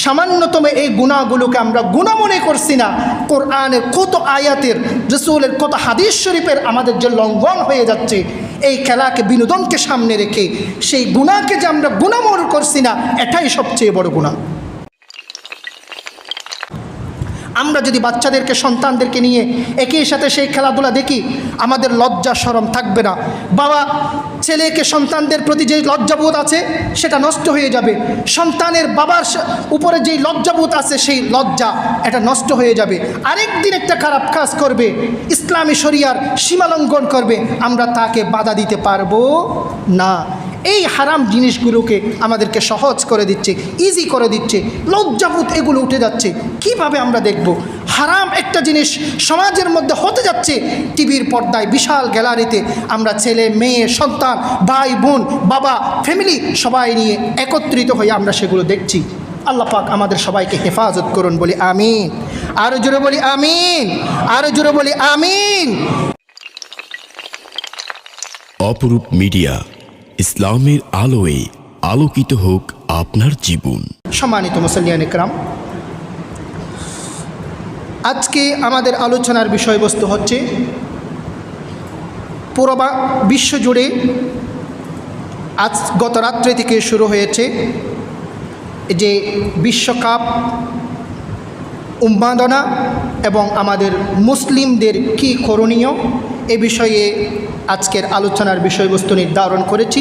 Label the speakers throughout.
Speaker 1: সামান্যতম এই গুনাহগুলোকে আমরা গুনাহ মনে করছি না, কোরআনের কত আয়াতের, রাসূলের কত হাদিস শরীফের আমাদের যে লঙ্ঘন হয়ে যাচ্ছে, এই খেলাকে বিনোদনকে সামনে রেখে সেই গুনাহকে যে আমরা গুনাহ মনে করছি না, এটাই সবচেয়ে বড় গুনাহ। আমরা যদি বাচ্চাদেরকে, সন্তানদেরকে নিয়ে একই সাথে সেই খেলাধুলা দেখি, আমাদের লজ্জা শরম থাকবে না। বাবা ছেলেকে, সন্তানদের প্রতি যে লজ্জাবোধ আছে সেটা নষ্ট হয়ে যাবে। সন্তানের বাবার উপরে যেই লজ্জাবোধ আছে সেই লজ্জা এটা নষ্ট হয়ে যাবে। আরেকদিন একটা খারাপ কাজ করবে, ইসলামী শরিয়ার সীমালঙ্ঘন করবে, আমরা তাকে বাধা দিতে পারবো না। এই হারাম জিনিসগুলোকে আমাদেরকে সহজ করে দিচ্ছে, ইজি করে দিচ্ছে, লজ্জাবোধ এগুলো উঠে যাচ্ছে। কিভাবে আমরা দেখব হারাম একটা জিনিস সমাজের মধ্যে হতে যাচ্ছে? টিভির পর্দায়, বিশাল গ্যালারিতে আমরা ছেলে মেয়ে, সন্তান, ভাই বোন, বাবা, ফ্যামিলি সবাই নিয়ে একত্রিত হয়ে আমরা সেগুলো দেখছি। আল্লাহ পাক আমাদের সবাইকে হেফাজত করুন, বলি আমিন। আরো জোরে বলি আমিন, আরো জোরে বলি আমিন।
Speaker 2: অপরূপ মিডিয়া, ইসলামের আলোয় আলোকিত হোক আপনার জীবন।
Speaker 1: সম্মানিত মুসল্লিয়ান ইকরাম, আজকে আমাদের আলোচনার বিষয়বস্তু হচ্ছে পুরো বিশ্ব জুড়ে আজ গত রাত্রে থেকে শুরু হয়েছে যে বিশ্বকাপ উন্মাদনা এবং আমাদের মুসলিমদের কি করণীয়, এ বিষয়ে আজকের আলোচনার বিষয়বস্তু নির্ধারণ করেছি।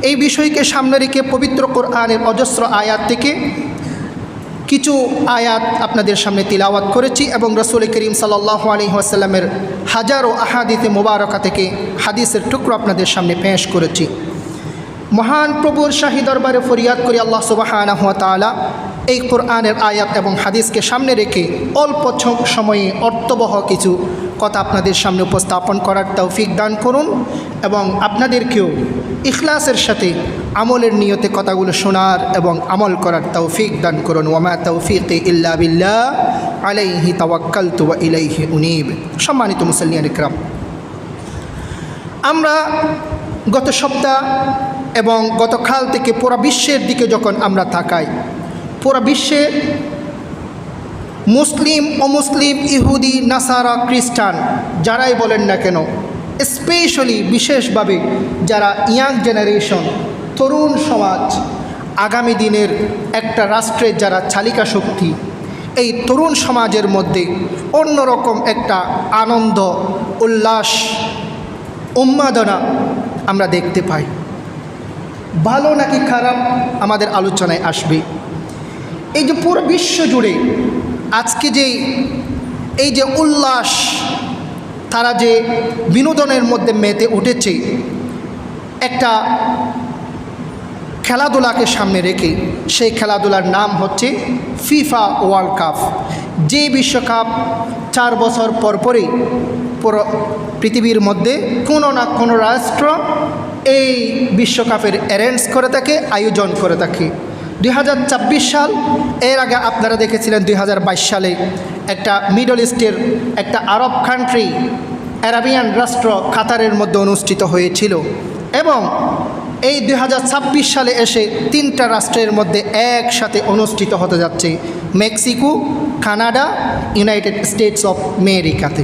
Speaker 1: এই বিষয়কে সামনে রেখে পবিত্র কোরআনের অজস্র আয়াত থেকে কিছু আয়াত আপনাদের সামনে তিলাওয়াত করেছি এবং রাসূল করিম সাল্লাল্লাহু আলাইহি ওয়াসাল্লামের হাজারো আহাদিসে মুবারকা থেকে হাদিসের টুকরো আপনাদের সামনে পেশ করেছি। মহান প্রভুর শাহী দরবারে ফরিয়াদ করি আল্লাহ সুবহানাহু ওয়া তাআলা এই কোরআনের আয়াত এবং হাদিসকে সামনে রেখে অল্প সময়ে অর্থবহ কিছু কথা আপনাদের সামনে উপস্থাপন করার তৌফিক দান করুন এবং আপনাদেরকেও ইখলাসের সাথে আমলের নিয়তে কথাগুলো শোনার এবং আমল করার তৌফিক দান করুন। ওয়ামা তৌফিকি ইল্লা বিল্লাহ আলাইহি তাওয়াক্কালতু ওয়া ইলাইহি উনীব। সম্মানিত মুসল্লিয়ান ইকরাম, আমরা গত সপ্তাহ এবং গতকাল থেকে পুরো বিশ্বের দিকে যখন আমরা তাকাই, পুরো বিশ্বে মুসলিম, অমুসলিম, ইহুদি, নাসারা, খ্রিস্টান যারাই বলেন না কেন, স্পেশালি বিশেষভাবে যারা ইয়াং জেনারেশন, তরুণ সমাজ, আগামী দিনের একটা রাষ্ট্রের যারা চালিকা শক্তি, এই তরুণ সমাজের মধ্যে অন্যরকম একটা আনন্দ, উল্লাস, উন্মাদনা আমরা দেখতে পাই। ভালো নাকি খারাপ আমাদের আলোচনায় আসবে। এই যে পুরো বিশ্ব জুড়ে আজকে যে এই যে উল্লাস, তারা যে বিনোদনের মধ্যে মেতে উঠেছে, একটা খেলাধুলাকে সামনে রেখে, সেই খেলাধুলার নাম হচ্ছে ফিফা ওয়ার্ল্ড কাপ। যে বিশ্বকাপ 4 বছর পরই পুরো পৃথিবীর মধ্যে কোনো না কোনো রাষ্ট্র এই বিশ্বকাপের অ্যারেঞ্জ করে থাকে, আয়োজন করে থাকে। 2026 সাল, এর আগে আপনারা দেখেছিলেন 2022 সালে একটা মিডল ইস্টের একটা আরব কান্ট্রি, অ্যারাবিয়ান রাষ্ট্র কাতারের মধ্যে অনুষ্ঠিত হয়েছিল এবং এই 2026 সালে এসে 3টা রাষ্ট্রের মধ্যে একসাথে অনুষ্ঠিত হতে যাচ্ছে, Mexico, Canada, United states of আমেরিকাতে।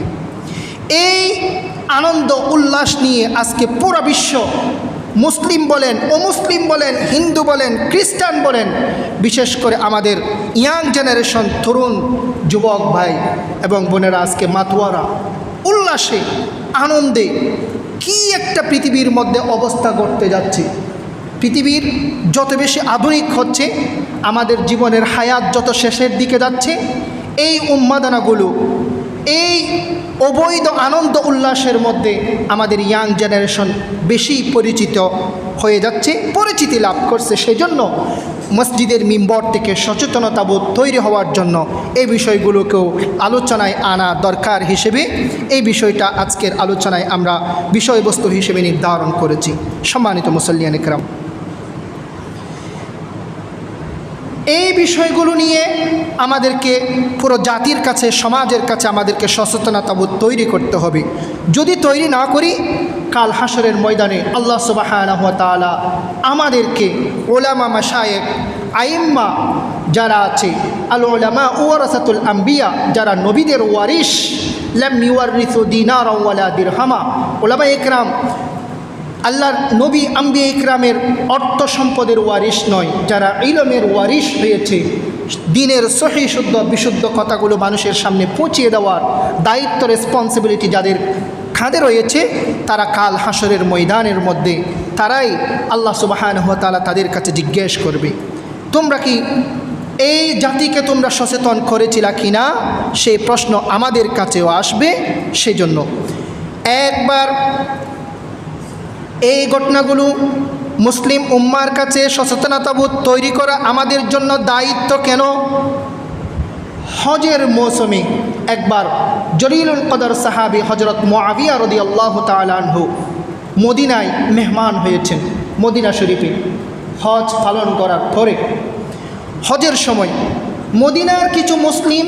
Speaker 1: এই আনন্দ উল্লাস নিয়ে আজকে পুরো বিশ্ব, মুসলিম বলেন, অমুসলিম বলেন, হিন্দু বলেন, খ্রিস্টান বলেন, বিশেষ করে আমাদের ইয়াং জেনারেশন, তরুণ যুবক ভাই এবং বোনেরা আজকে মাতোয়ারা উল্লাসে, আনন্দে কি একটা পৃথিবীর মধ্যে অবস্থা ঘটতে যাচ্ছে। পৃথিবীর যত বেশি আধুনিক হচ্ছে, আমাদের জীবনের হায়াত যত শেষের দিকে যাচ্ছে, এই উন্মাদনাগুলো, এই অবৈধ আনন্দ উল্লাসের মধ্যে আমাদের ইয়াং জেনারেশন বেশি পরিচিত হয়ে যাচ্ছে, পরিচিতি লাভ করছে। সেজন্য মসজিদের মিম্বর থেকে সচেতনতাবোধ তৈরি হওয়ার জন্য এই বিষয়গুলোকেও আলোচনায় আনা দরকার হিসেবে এই বিষয়টা আজকের আলোচনায় আমরা বিষয়বস্তু হিসেবে নির্ধারণ করেছি। সম্মানিত মুসল্লিয়ান ইকরাম, এই বিষয়গুলো নিয়ে আমাদেরকে পুরো জাতির কাছে, সমাজের কাছে আমাদেরকে সচেতনতাবোধ তৈরি করতে হবে। যদি তৈরি না করি, কাল হাসরের ময়দানে আল্লাহ সুবহানাহু ওয়া তাআলা আমাদেরকে, ওলামা মাশায়েখ আইম্মা যারা আছে, আল উলামা ওয়ারাসাতুল আম্বিয়া, যারা নবীদের ওয়ারিস, লাম ইউয়ারিসু দিনারাও ওয়ালা দিরহামা, উলামা ইকরাম আল্লাহর নবী আম্বিয়া ইকরামের অর্থ সম্পদের ওয়ারিস নয়, যারা ইলমের ওয়ারিস হয়েছে, দিনের সহি শুদ্ধ বিশুদ্ধ কথাগুলো মানুষের সামনে পৌঁছিয়ে দেওয়ার দায়িত্ব রেসপন্সিবিলিটি যাদের খাঁদে রয়েছে, তারা কাল হাসরের ময়দানের মধ্যে তারাই আল্লাহ সুবহানাহু ওয়া তাআলা তাদের কাছে জিজ্ঞেস করবে, তোমরা কি এই জাতিকে তোমরা সচেতন করেছিলা কি না? সেই প্রশ্ন আমাদের কাছেও আসবে। সেজন্য একবার এই ঘটনাগুলো মুসলিম উম্মার কাছে সচেতনতাবোধ তৈরি করা আমাদের জন্য দায়িত্ব। কেন? হজের মৌসুমে একবার জলিলুল কদর সাহাবী হজরত মুআবিয়া রাদিয়াল্লাহু তাআলা আনহু মদিনায় মেহমান হয়েছেন। মদিনা শরীফে হজ পালন করার পরে হজের সময় মদিনার কিছু মুসলিম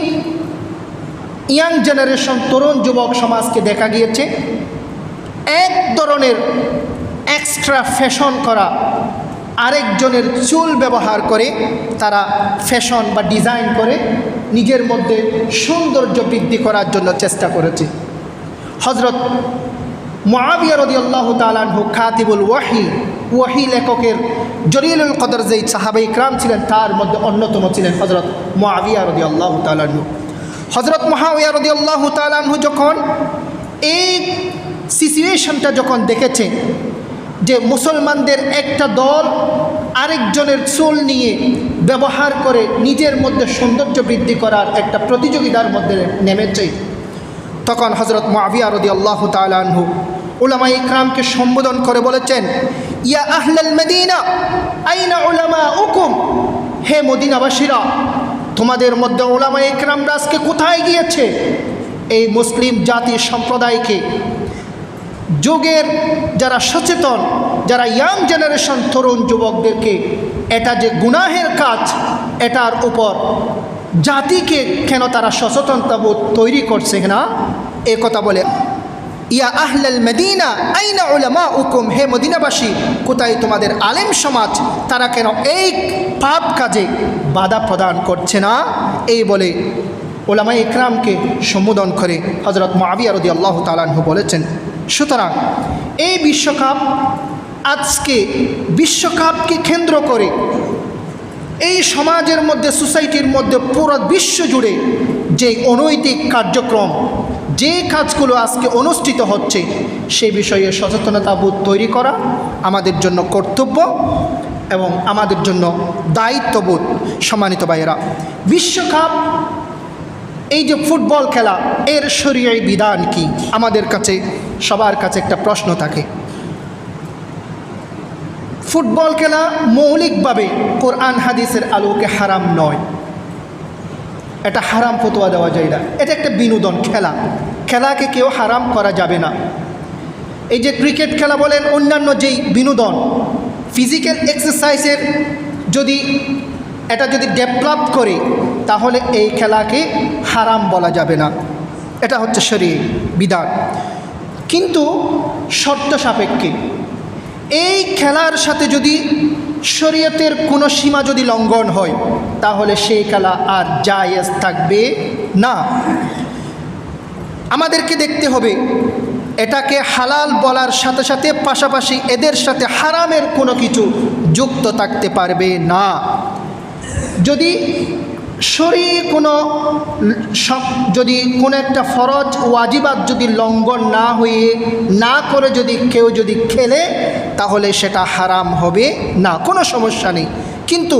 Speaker 1: ইয়াং জেনারেশন, তরুণ যুবক সমাজকে দেখা গিয়েছে এক ধরনের এক্সট্রা ফ্যাশন করা, আরেকজনের চুল ব্যবহার করে তারা ফ্যাশন বা ডিজাইন করে নিজের মধ্যে সৌন্দর্য বৃদ্ধি করার জন্য চেষ্টা করেছে। হজরত মুআবিয়া রাদিয়াল্লাহু তাআলা আনহু কাতিবুল ওয়াহি লেখকের জলিলুল কদর যেই সাহাবা ইকরাম ছিলেন তার মধ্যে অন্যতম ছিলেন হজরত মুআবিয়া রাদিয়াল্লাহু তাআলা আনহু। হজরত মুআবিয়া রাদিয়াল্লাহু তাআলা আনহু যখন এই সিচুয়েশনটা যখন দেখেছে যে মুসলমানদের একটা দল আরেকজনের চুল নিয়ে ব্যবহার করে নিজের মধ্যে সৌন্দর্য বৃদ্ধি করার একটা প্রতিযোগিতার মধ্যে নেমেছে, তখন হজরত মুআবিয়া রাদিয়াল্লাহু তাআলা আনহু উলামা ইকরামকে সম্বোধন করে বলেছেন, ইয়া আহলাল মদিনা আইনা উলামাউকুম, হে মদিনাবাসীরা, তোমাদের মধ্যে উলামা ইকরামরা আজকে কোথায় গিয়েছে? এই মুসলিম জাতি সম্প্রদায়কে, যুগের যারা সচেতন, যারা ইয়াং জেনারেশন তরুণ যুবকদেরকে এটা যে গুনাহের কাজ, এটার উপর জাতিকে কেন তারা সচেতনতাবোধ তৈরি করছে না, এ কথা বলে। ইয়া আহলাল মদিনা আইনা উলামাউকুম, হে মদিনাবাসী, কোথায় তোমাদের আলেম সমাজ, তারা কেন এই পাপ কাজে বাধা প্রদান করছে না? এই বলে উলামা ইকরামকে সম্বোধন করে হজরত মুআবিয়া রাদিয়াল্লাহু তাআলা আনহু বলেছেন। সুতরাং এই বিশ্বকাপ, আজকে বিশ্বকাপকে কেন্দ্র করে এই সমাজের মধ্যে, সোসাইটির মধ্যে, পুরো বিশ্ব জুড়ে যে অনৈতিক কার্যক্রম, যে কাজগুলো আজকে অনুষ্ঠিত হচ্ছে, সেই বিষয়ে সচেতনতাবোধ তৈরি করা আমাদের জন্য কর্তব্য এবং আমাদের জন্য দায়িত্ববোধ। সম্মানিত ভাইয়েরা, বিশ্বকাপ, এই যে ফুটবল খেলা, এর শরীয়ী বিধান কি? আমাদের কাছে সবার কাছে একটা প্রশ্ন থাকে। ফুটবল খেলা মৌলিকভাবে কোরআন হাদিসের আলোকে হারাম নয়, এটা হারাম ফতোয়া দেওয়া যায় না। এটা একটা বিনোদন খেলা, খেলাকে কেউ হারাম করা যাবে না। এই যে ক্রিকেট খেলা বলেন, অন্যান্য যেই বিনোদন, ফিজিক্যাল এক্সারসাইজের যদি এটা যদি ডেভেলপ করে, তাহলে এই খেলাকে হারাম বলা যাবে না। এটা হচ্ছে শরীয়ী বিধান। কিন্তু শর্ত সাপেক্ষে এই খেলার সাথে যদি শরীয়তের কোনো সীমা যদি লঙ্ঘন হয়, তাহলে সেই খেলা আর জায়েজ থাকবে না। আমাদেরকে দেখতে হবে এটাকে হালাল বলার সাথে সাথে পাশাপাশি এদের সাথে হারামের কোনো কিছু যুক্ত থাকতে পারবে না। যদি যদি কোনো একটা ফরজ ওয়াজিবাত যদি লঙ্ঘন না হয়ে না করে যদি কেউ যদি খেলে, তাহলে সেটা হারাম হবে না, কোনো সমস্যা নেই। কিন্তু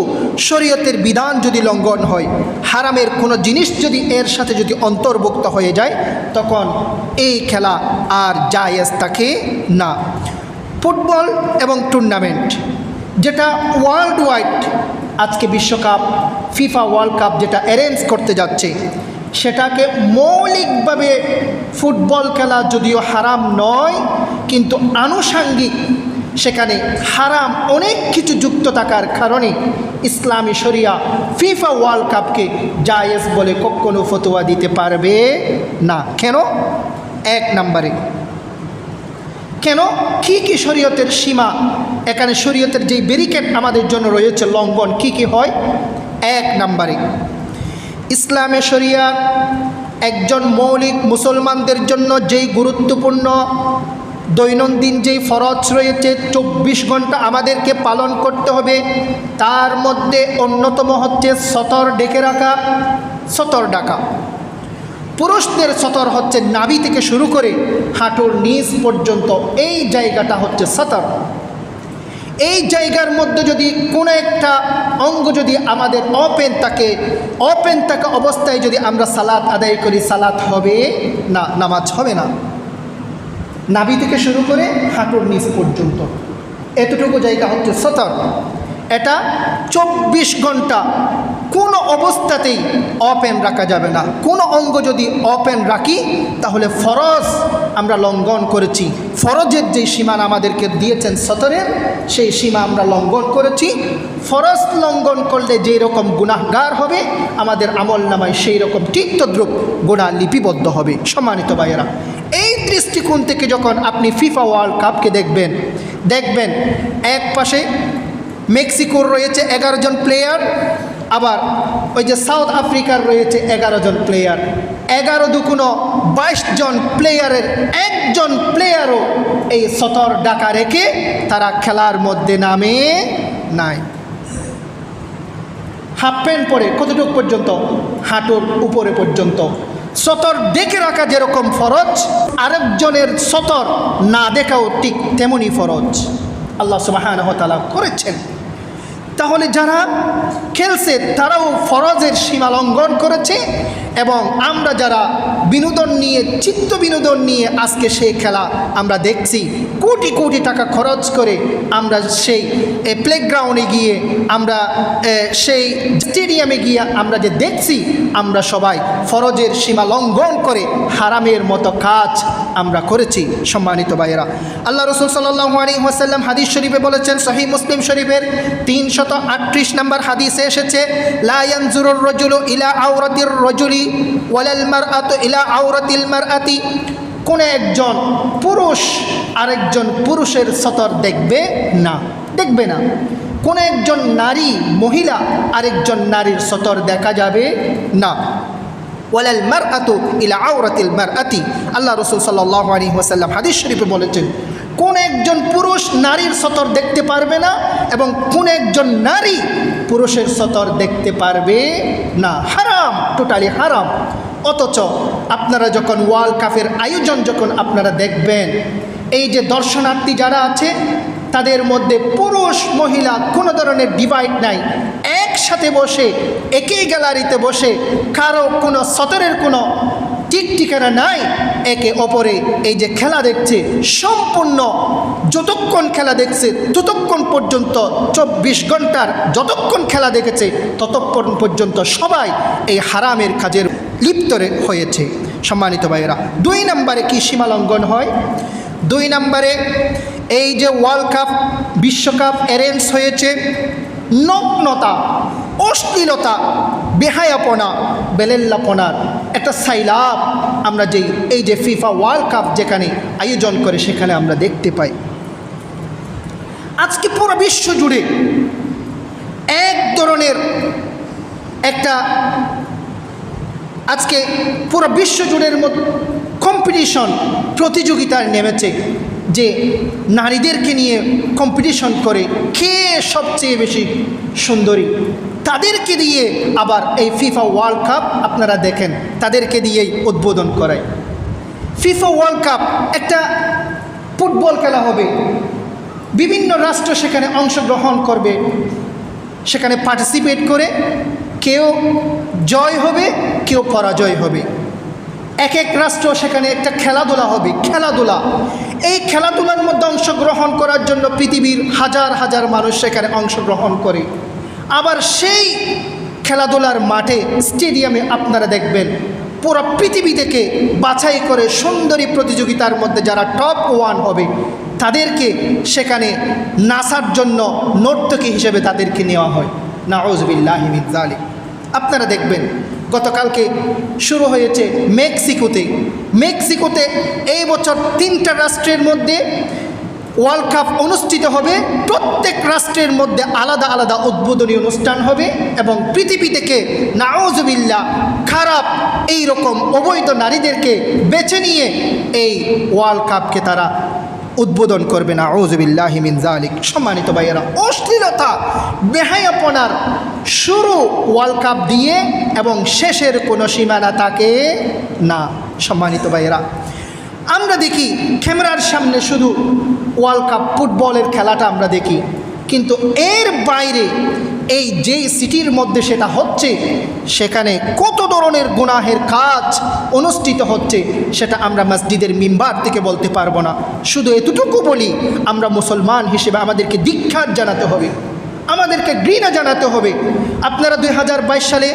Speaker 1: শরীয়তের বিধান যদি লঙ্ঘন হয়, হারামের কোনো জিনিস যদি এর সাথে যদি অন্তর্ভুক্ত হয়ে যায়, তখন এই খেলা আর জায়েজ থাকে না। ফুটবল এবং টুর্নামেন্ট, যেটা ওয়ার্ল্ড ওয়াইড আজকে বিশ্বকাপ, ফিফা ওয়ার্ল্ড কাপ যেটা অ্যারেঞ্জ করতে যাচ্ছে, সেটাকে মৌলিকভাবে ফুটবল খেলা যদিও হারাম নয়, কিন্তু আনুষাঙ্গিক সেখানে হারাম অনেক কিছু যুক্ত থাকার কারণে ইসলামী শরিয়া ফিফা ওয়ার্ল্ড কাপকে জায়েজ বলে কখনো ফতোয়া দিতে পারবে না। কেন? এক নম্বরে, কেন? কি শরীয়তের সীমা, এখানে শরীয়তের যেই ব্যারিকেড আমাদের জন্য রয়েছে লঙ্ঘন কি হয়? এক নম্বরে, ইসলামে শরিয়াত একজন মৌলিক মুসলমানদের জন্য যেই গুরুত্বপূর্ণ দৈনন্দিন যেই ফরজ রয়েছে 24 ঘন্টা আমাদেরকে পালন করতে হবে, তার মধ্যে অন্যতম হচ্ছে সতর ডেকে রাখা। সতর ডাকা, পুরুষদের সতর হচ্ছে নাভি থেকে শুরু করে হাঁটুর নিচ পর্যন্ত, এই জায়গাটা হচ্ছে সতর। এই জায়গার মধ্যে যদি কোনো একটা অঙ্গ যদি আমাদের ওপেন থাকা অবস্থায় যদি আমরা সালাত আদায় করি, সালাত হবে না, নামাজ হবে না। নাভি থেকে শুরু করে হাঁটুর নিচ পর্যন্ত এতটুকু জায়গা হচ্ছে সতর। এটা 24 ঘন্টা কোনো অবস্থাতেই ওপেন রাখা যাবে না। কোনো অঙ্গ যদি ওপেন রাখি তাহলে ফরজ আমরা লঙ্ঘন করেছি। ফরজের যে সীমানা আমাদেরকে দিয়েছেন সতরের, সেই সীমা আমরা লঙ্ঘন করেছি। ফরজ লঙ্ঘন করলে যেই রকম গুনাহগার হবে, আমাদের আমল নামায় সেই রকম তিক্তদ্রুপ গুনাহ লিপিবদ্ধ হবে। সম্মানিত ভাইয়েরা, এই দৃষ্টিকোণ থেকে যখন আপনি ফিফা ওয়ার্ল্ড কাপকে দেখবেন এক পাশে মেক্সিকোর রয়েছে 11 জন প্লেয়ার, আবার ওই যে সাউথ আফ্রিকার রয়েছে 11 জন প্লেয়ার। 11 দুগুণ 22 জন প্লেয়ারের একজন প্লেয়ারও এই সতর ডাকা রেখে তারা খেলার মধ্যে নামে নাই। হাফ প্যান্ট পরে কতটুকু পর্যন্ত? হাঁটুর উপরে পর্যন্ত। সতর ডেকে রাখা যেরকম ফরজ, আরেকজনের সতর না দেখাও ঠিক তেমনই ফরজ আল্লাহ সুবহানাহু ওয়া তাআলা করেছেন। তাহলে যারা খেলছে তারাও ফরজের সীমা লঙ্ঘন করেছে, এবং আমরা যারা বিনোদন নিয়ে, চিত্ত বিনোদন নিয়ে আজকে সেই খেলা আমরা দেখছি, কোটি কোটি টাকা খরচ করে আমরা সেই প্লেগ্রাউন্ডে গিয়ে, আমরা সেই স্টেডিয়ামে গিয়ে আমরা যে দেখছি, আমরা সবাই ফরজের সীমা লঙ্ঘন করে হারামের মতো কাজ আমরা করেছি। সম্মানিত ভাইয়েরা, আল্লাহ রাসূল সাল্লাল্লাহু আলাইহি ওয়াসাল্লাম হাদিস শরীফে বলেছেন, সহিহ মুসলিম শরীফের 338 নম্বর হাদিসে এসেছে, লা ইয়ানজুরুর রাজুলু ইলা আওরাতির রাজুলি ওয়ালাল মারআতু ইলা আওরাতিল মারআতি। কোন একজন পুরুষ আরেকজন পুরুষের সতর দেখবে না। কোন একজন নারী, মহিলা আরেকজন নারীর সতর দেখা যাবে না। ওয়ালাল মারআতু ইলা আওরাতিল মারআতি, আল্লাহ রাসূল সাল্লাল্লাহু আলাইহি ওয়াসাল্লাম হাদিস শরীফে বলেছেন, কোন একজন পুরুষ নারীর সতর দেখতে পারবে না, এবং কোন একজন নারী পুরুষের সতর দেখতে পারবে না। হারাম, টোটালি হারাম। অথচ আপনারা যখন ওয়ার্ল্ড কাপের আয়োজন যখন আপনারা দেখবেন, এই যে দর্শনার্থী যারা আছে তাদের মধ্যে পুরুষ মহিলা কোনো ধরনের ডিভাইড নাই, একসাথে বসে একই গ্যালারিতে বসে, কারো কোনো সতরের কোনো ঠিকানা নাই, একে অপরে এই যে খেলা দেখছে, সম্পূর্ণ যতক্ষণ খেলা দেখছে ততক্ষণ পর্যন্ত 24 ঘন্টার যতক্ষণ খেলা দেখেছে ততক্ষণ পর্যন্ত সবাই এই হারামের কাজের লিপ্ত হয়েছে। সম্মানিত ভাইয়েরা, 2 নম্বরে কি সীমা লঙ্ঘন হয়? 2 নম্বরে এই যে ওয়ার্ল্ড কাপ, বিশ্বকাপ অ্যারেঞ্জ হয়েছে, নগ্নতা, অশ্লীলতা, বেহায়াপনা, বেলেল্লাপনার একটা সাইলাব আমরা এই যে ফিফা ওয়ার্ল্ড কাপ যেখানে আয়োজন করে সেখানে আমরা দেখতে পাই। আজকে পুরো বিশ্ব জুড়ে এক ধরনের একটা, আজকে পুরো বিশ্ব জুড়ের মধ্যে কম্পিটিশন, প্রতিযোগিতায় নেমেছে যে নারীদেরকে নিয়ে কম্পিটিশন করে কে সবচেয়ে বেশি সুন্দরী, তাদেরকে দিয়ে আবার এই ফিফা ওয়ার্ল্ড কাপ আপনারা দেখেন, তাদেরকে দিয়েই উদ্বোধন করায়। ফিফা ওয়ার্ল্ড কাপ একটা ফুটবল খেলা হবে, বিভিন্ন রাষ্ট্র সেখানে অংশগ্রহণ করবে, সেখানে পার্টিসিপেট করে কেউ জয় হবে, কেউ পরাজয় হবে। এক এক রাষ্ট্র সেখানে একটা খেলাধুলা হবে, খেলাধুলা। এই খেলাধুলার মধ্যে অংশগ্রহণ করার জন্য পৃথিবীর হাজার হাজার মানুষ সেখানে অংশগ্রহণ করে। আবার সেই খেলাধুলার মাঠে, স্টেডিয়ামে আপনারা দেখবেন পুরো পৃথিবী থেকে বাছাই করে সুন্দরী প্রতিযোগিতার মধ্যে যারা টপ 1 হবে তাদেরকে সেখানে নাচার জন্য নর্তকী হিসেবে তাদেরকে নেওয়া হয়। নাউযুবিল্লাহি মিন যালিক। আপনারা দেখবেন গতকালকে শুরু হয়েছে মেক্সিকোতে এই বছর 3টা রাষ্ট্রের মধ্যে ওয়ার্ল্ড কাপ অনুষ্ঠিত হবে। প্রত্যেক রাষ্ট্রের মধ্যে আলাদা আলাদা উদ্বোধনী অনুষ্ঠান হবে এবং পৃথিবী থেকে নাউজুবিল্লাহ খারাপ এই রকম অবৈধ নারীদেরকে বেছে নিয়ে এই ওয়ার্ল্ড কাপকে তারা উদ্বোধন করবে। নাউজুবিল্লাহি মিন যালিক। সম্মানিত ভাইয়েরা, অশ্লীলতা বেহায়াপনার শুরু ওয়ার্ল্ড কাপ দিয়ে এবং শেষের কোনো সীমানা থাকে না। সম্মানিত ভাইয়েরা, আমরা দেখি ক্যামেরার সামনে শুধু ওয়ার্ল্ড কাপ ফুটবলের খেলাটা আমরা দেখি, কিন্তু এর বাইরে এই যেই সিটির মধ্যে সেটা হচ্ছে সেখানে কত ধরনের গুনাহের কাজ অনুষ্ঠিত হচ্ছে সেটা আমরা মসজিদের মিম্বার থেকে বলতে পারবো না। শুধু এতটুকু বলি, আমরা মুসলমান হিসেবে আমাদেরকে ধিক্কার জানাতে হবে, আমাদেরকে ঘৃণা জানাতে হবে। আপনারা 2022 সালে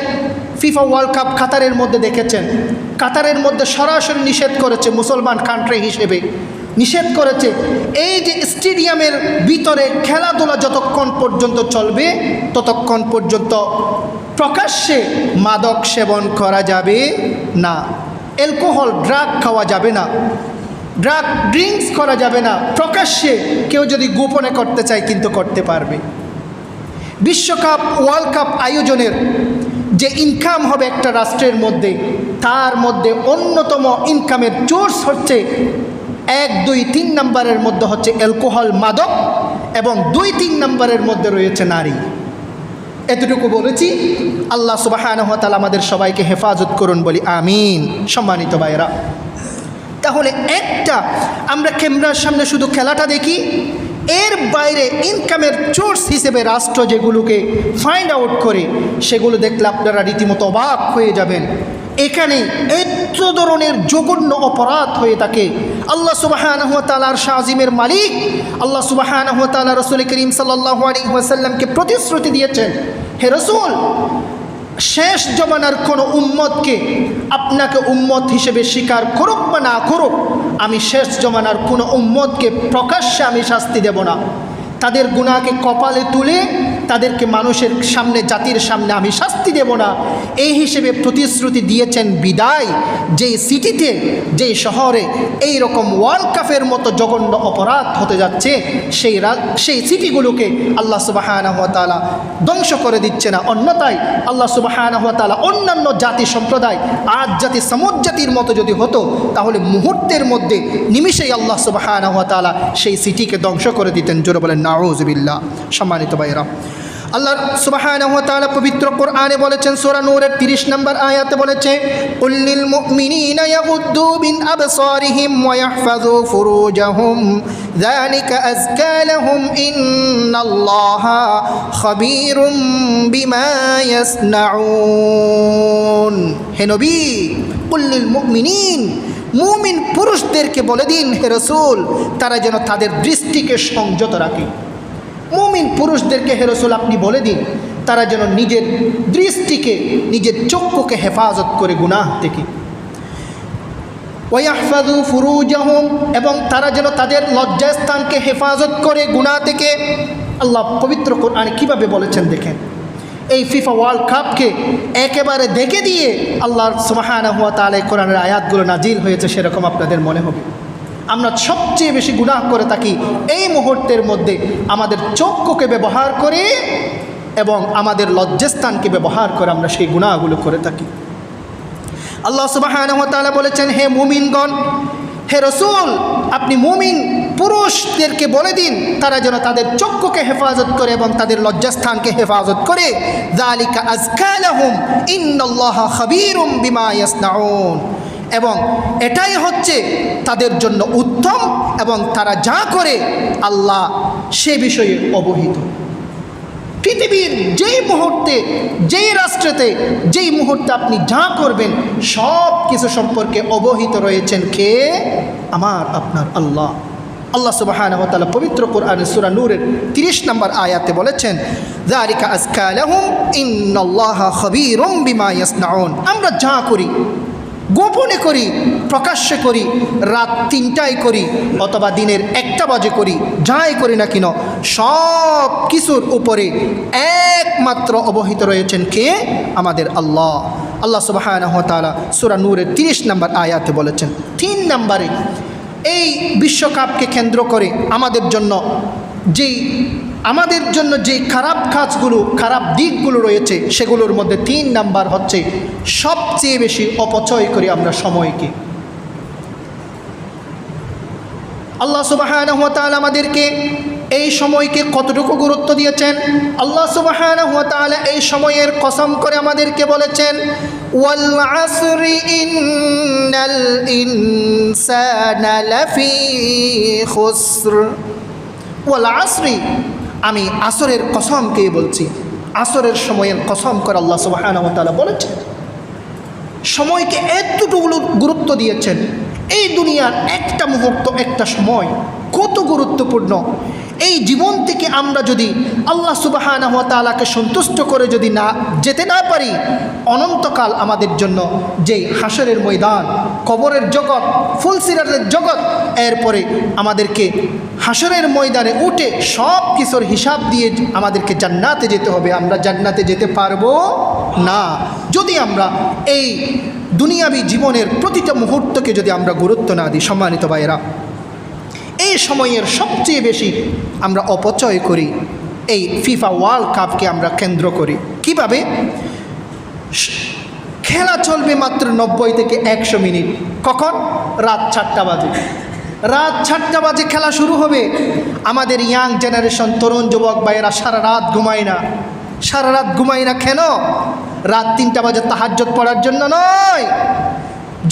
Speaker 1: ফিফা ওয়ার্ল্ড কাপ কাতারের মধ্যে দেখেছেন। কাতারের মধ্যে সরাসরি নিষেধ করেছে, মুসলমান কান্ট্রি হিসেবে নিষেধ করেছে, এই যে স্টেডিয়ামের ভিতরে খেলাধুলা যতক্ষণ পর্যন্ত চলবে ততক্ষণ পর্যন্ত প্রকাশ্যে মাদক সেবন করা যাবে না, অ্যালকোহল ড্রাগ খাওয়া যাবে না, ড্রিঙ্কস করা যাবে না। প্রকাশ্যে কেউ যদি গোপনে করতে চায় কিন্তু করতে পারবে। বিশ্বকাপ ওয়ার্ল্ড কাপ আয়োজনের যে ইনকাম হবে একটা রাষ্ট্রের মধ্যে, তার মধ্যে অন্যতম ইনকামের সোর্স হচ্ছে 1, 2, 3 নম্বরের মধ্যে হচ্ছে অ্যালকোহল মাদক এবং 2, 3 নম্বরের মধ্যে রয়েছে নারী। এতটুকু বলেছি। আল্লাহ সুবহানাহু ওয়া তাআলা আমাদের সবাইকে হেফাজত করুন বলি আমিন। সম্মানিত ভাইরা, তাহলে একটা আমরা ক্যামেরার সামনে শুধু খেলাটা দেখি, এর বাইরে ইনকামের সোর্স হিসেবে রাষ্ট্র যেগুলোকে ফাইন্ড আউট করে সেগুলো দেখলে আপনারা রীতিমতো অবাক হয়ে যাবেন। এখানে এত ধরনের জঘন্য অপরাধ হয়ে থাকে। আল্লাহ সুবহানাহু ওয়া তাআলার শাজিমের মালিক আল্লাহ সুবহানাহু ওয়া তাআলা রাসূল করিম সাল্লাল্লাহু আলাইহি ওয়াসাল্লামকে প্রতিশ্রুতি দিয়েছেন, হে রাসূল, শেষ জমানার কোনো উম্মতকে আপনাকে উম্মত হিসেবে স্বীকার করুক বা না করুক, আমি শেষ জমানার কোনো উম্মতকে প্রকাশ্যে আমি শাস্তি দেব না। তাদের গুনাহকে কপালে তুলে তাদেরকে মানুষের সামনে, জাতির সামনে আমি শাস্তি দেব না, এই হিসেবে প্রতিশ্রুতি দিয়েছেন। বিদায় যেই সিটিতে, যেই শহরে এই রকম ওয়ার্ল্ড কাপের মতো জঘন্য অপরাধ হতে যাচ্ছে, সেই সিটিগুলোকে আল্লাহ সুবহানাহু ওয়া তাআলা ধ্বংস করে দিচ্ছে না। অন্যথায় আল্লাহ সুবহানাহু ওয়া তাআলা অন্যান্য জাতি সম্প্রদায়, আজ জাতি সামুদ জাতির মতো যদি হতো, তাহলে মুহূর্তের মধ্যে নিমিষেই আল্লাহ সুবহানাহু ওয়া তাআলা সেই সিটিকে ধ্বংস করে দিতেন। জোরে বলেন নাউজুবিল্লাহ। সম্মানিত ভাইরা, আল্লাহ সুবহানাহু ওয়া তাআলা পবিত্র কোরআনে বলেছেন, সূরা নূরের 30 নম্বর আয়াতে বলেছে, কুল্লিল মুমিনিনা ইয়াগুদ্দু মিন আবসারিহিম ওয়া ইয়াহফাযু ফুরুজাহুম যালিকা আযকা লাহুম ইন্নাল্লাহা খাবীরুম বিমা ইয়াসনাউন। হে নবী, কুল্লিল মুমিনিন, মুমিন পুরুষদেরকে বলে দিন হে রাসূল, তারা যেন তাদের দৃষ্টিকে সংযত রাখে। মুমিন পুরুষদেরকে হে রাসূল আপনি বলে দিন, তারা যেন নিজের দৃষ্টিকে, নিজের চক্ষুকে হেফাজত করে গুনাহ থেকে। ওয়াহফাযু ফুরুজাহুম, এবং তারা যেন তাদের লজ্জাস্থানকে হেফাজত করে গুনাহ থেকে। আল্লাহ পবিত্র কোরআনে কীভাবে বলেছেন দেখেন। এই ফিফা ওয়ার্ল্ড কাপকে একেবারে দেখে দিয়ে আল্লাহ সুবহানাহু ওয়া তাআলা কোরআনের আয়াতগুলো নাজিল হয়েছে, সেরকম আপনাদের মনে হবে। আমরা সবচেয়ে বেশি গুনাহ করে থাকি এই মুহূর্তের মধ্যে আমাদের চক্ষুকে ব্যবহার করে এবং আমাদের লজ্জাস্থানকে ব্যবহার করে আমরা সেই গুনাহগুলো করে থাকি। আল্লাহ সুবহানাহু ওয়া তাআলা বলেছেন, হে মুমিনগণ, হে রাসূল আপনি মুমিন পুরুষদেরকে বলে দিন তারা যেন তাদের চক্ষুকে হেফাজত করে এবং তাদের লজ্জাস্থানকে হেফাজত করে। যালিকা আযকা লাহুম ইন্নাল্লাহা খাবীরুম বিমা ইয়াসনাউন, এবং এটাই হচ্ছে তাদের জন্য উত্তম এবং তারা যা করে আল্লাহ সে বিষয়ে অবহিত। পৃথিবীর যেই মুহূর্তে, যেই রাষ্ট্রেতে, যেই মুহূর্তে আপনি যা করবেন সব কিছু সম্পর্কে অবহিত রয়েছেন কে? আমার আপনার আল্লাহ। আল্লাহ সুবহানাহু ওয়া তাআলা পবিত্র কোরআনে সূরা নূরের 30 নম্বর আয়াতে বলেছেন, যালিকা আযকা লাহুম ইন্নাল্লাহা খাবীরুম বিমা ইয়াসনাউন। আমরা যা করি, গোপনে করি, প্রকাশ্যে করি, রাত 3টায় করি অথবা দিনের 1টা বাজে করি, যাই করি না কেন সব কিছুর উপরে একমাত্র অবহিত রয়েছেন কে? আমাদের আল্লাহ। আল্লাহ সুবহানাহু ওয়া তাআলা সূরা নূরের 30 নম্বর আয়াতে বলেছেন। 3 নম্বরে এই বিশ্বকাপকে কেন্দ্র করে আমাদের জন্য যে খারাপ কাজগুলো, খারাপ দিকগুলো রয়েছে সেগুলোর মধ্যে 3 নাম্বার হচ্ছে সবচেয়ে বেশি অপচয় করি আমরা সময়কে। আল্লাহ সুবহানাহু ওয়া তাআলা আমাদেরকে এই সময়কে কতটুকু গুরুত্ব দিয়েছেন? আল্লাহ সুবহানাহু ওয়া তাআলা এই সময়ের কসম করে আমাদেরকে বলেছেন, ওয়াল আসরি ইন্নাল ইনসানা লাফি খুসর। ওয়াল আসরি, আমি আসরের কসমকে বলছি, আসরের সময়ের কসম করে আল্লাহ সুবহানাহু ওয়া তাআলা বলেছেন। সময়কে এতটুকু গুরুত্ব দিয়েছেন। এই দুনিয়ার একটা মুহূর্ত, একটা সময় কত গুরুত্বপূর্ণ। এই জীবন থেকে আমরা যদি আল্লাহ সুবহানাহু ওয়া তাআলাকে সন্তুষ্ট করে যদি না যেতে না পারি, অনন্তকাল আমাদের জন্য যেই হাসরের ময়দান, কবরের জগৎ, ফুলসিরাতের জগৎ, এরপরে আমাদেরকে হাসরের ময়দানে উঠে সব কিছুর হিসাব দিয়ে আমাদেরকে জান্নাতে যেতে হবে। আমরা জান্নাতে যেতে পারবো না যদি আমরা এই দুনিয়াবী জীবনের প্রতিটা মুহূর্তকে যদি আমরা গুরুত্ব না দিই। সম্মানিত ভাইয়েরা, এই সময়ের সবচেয়ে বেশি আমরা অপচয় করি এই ফিফা ওয়ার্ল্ড কাপকে আমরা কেন্দ্র করি। কিভাবে? খেলা চলবে মাত্র 90 থেকে 100 মিনিট। কখন? রাত 4টা বাজে। রাত 4টা বাজে খেলা শুরু হবে। আমাদের ইয়াং জেনারেশন, তরুণ যুবক ভাইয়েরা সারা রাত ঘুমায় না। সারা রাত ঘুমায় না কেন? রাত 3টা বাজে তাহাজ্জুদ পড়ার জন্য নয়।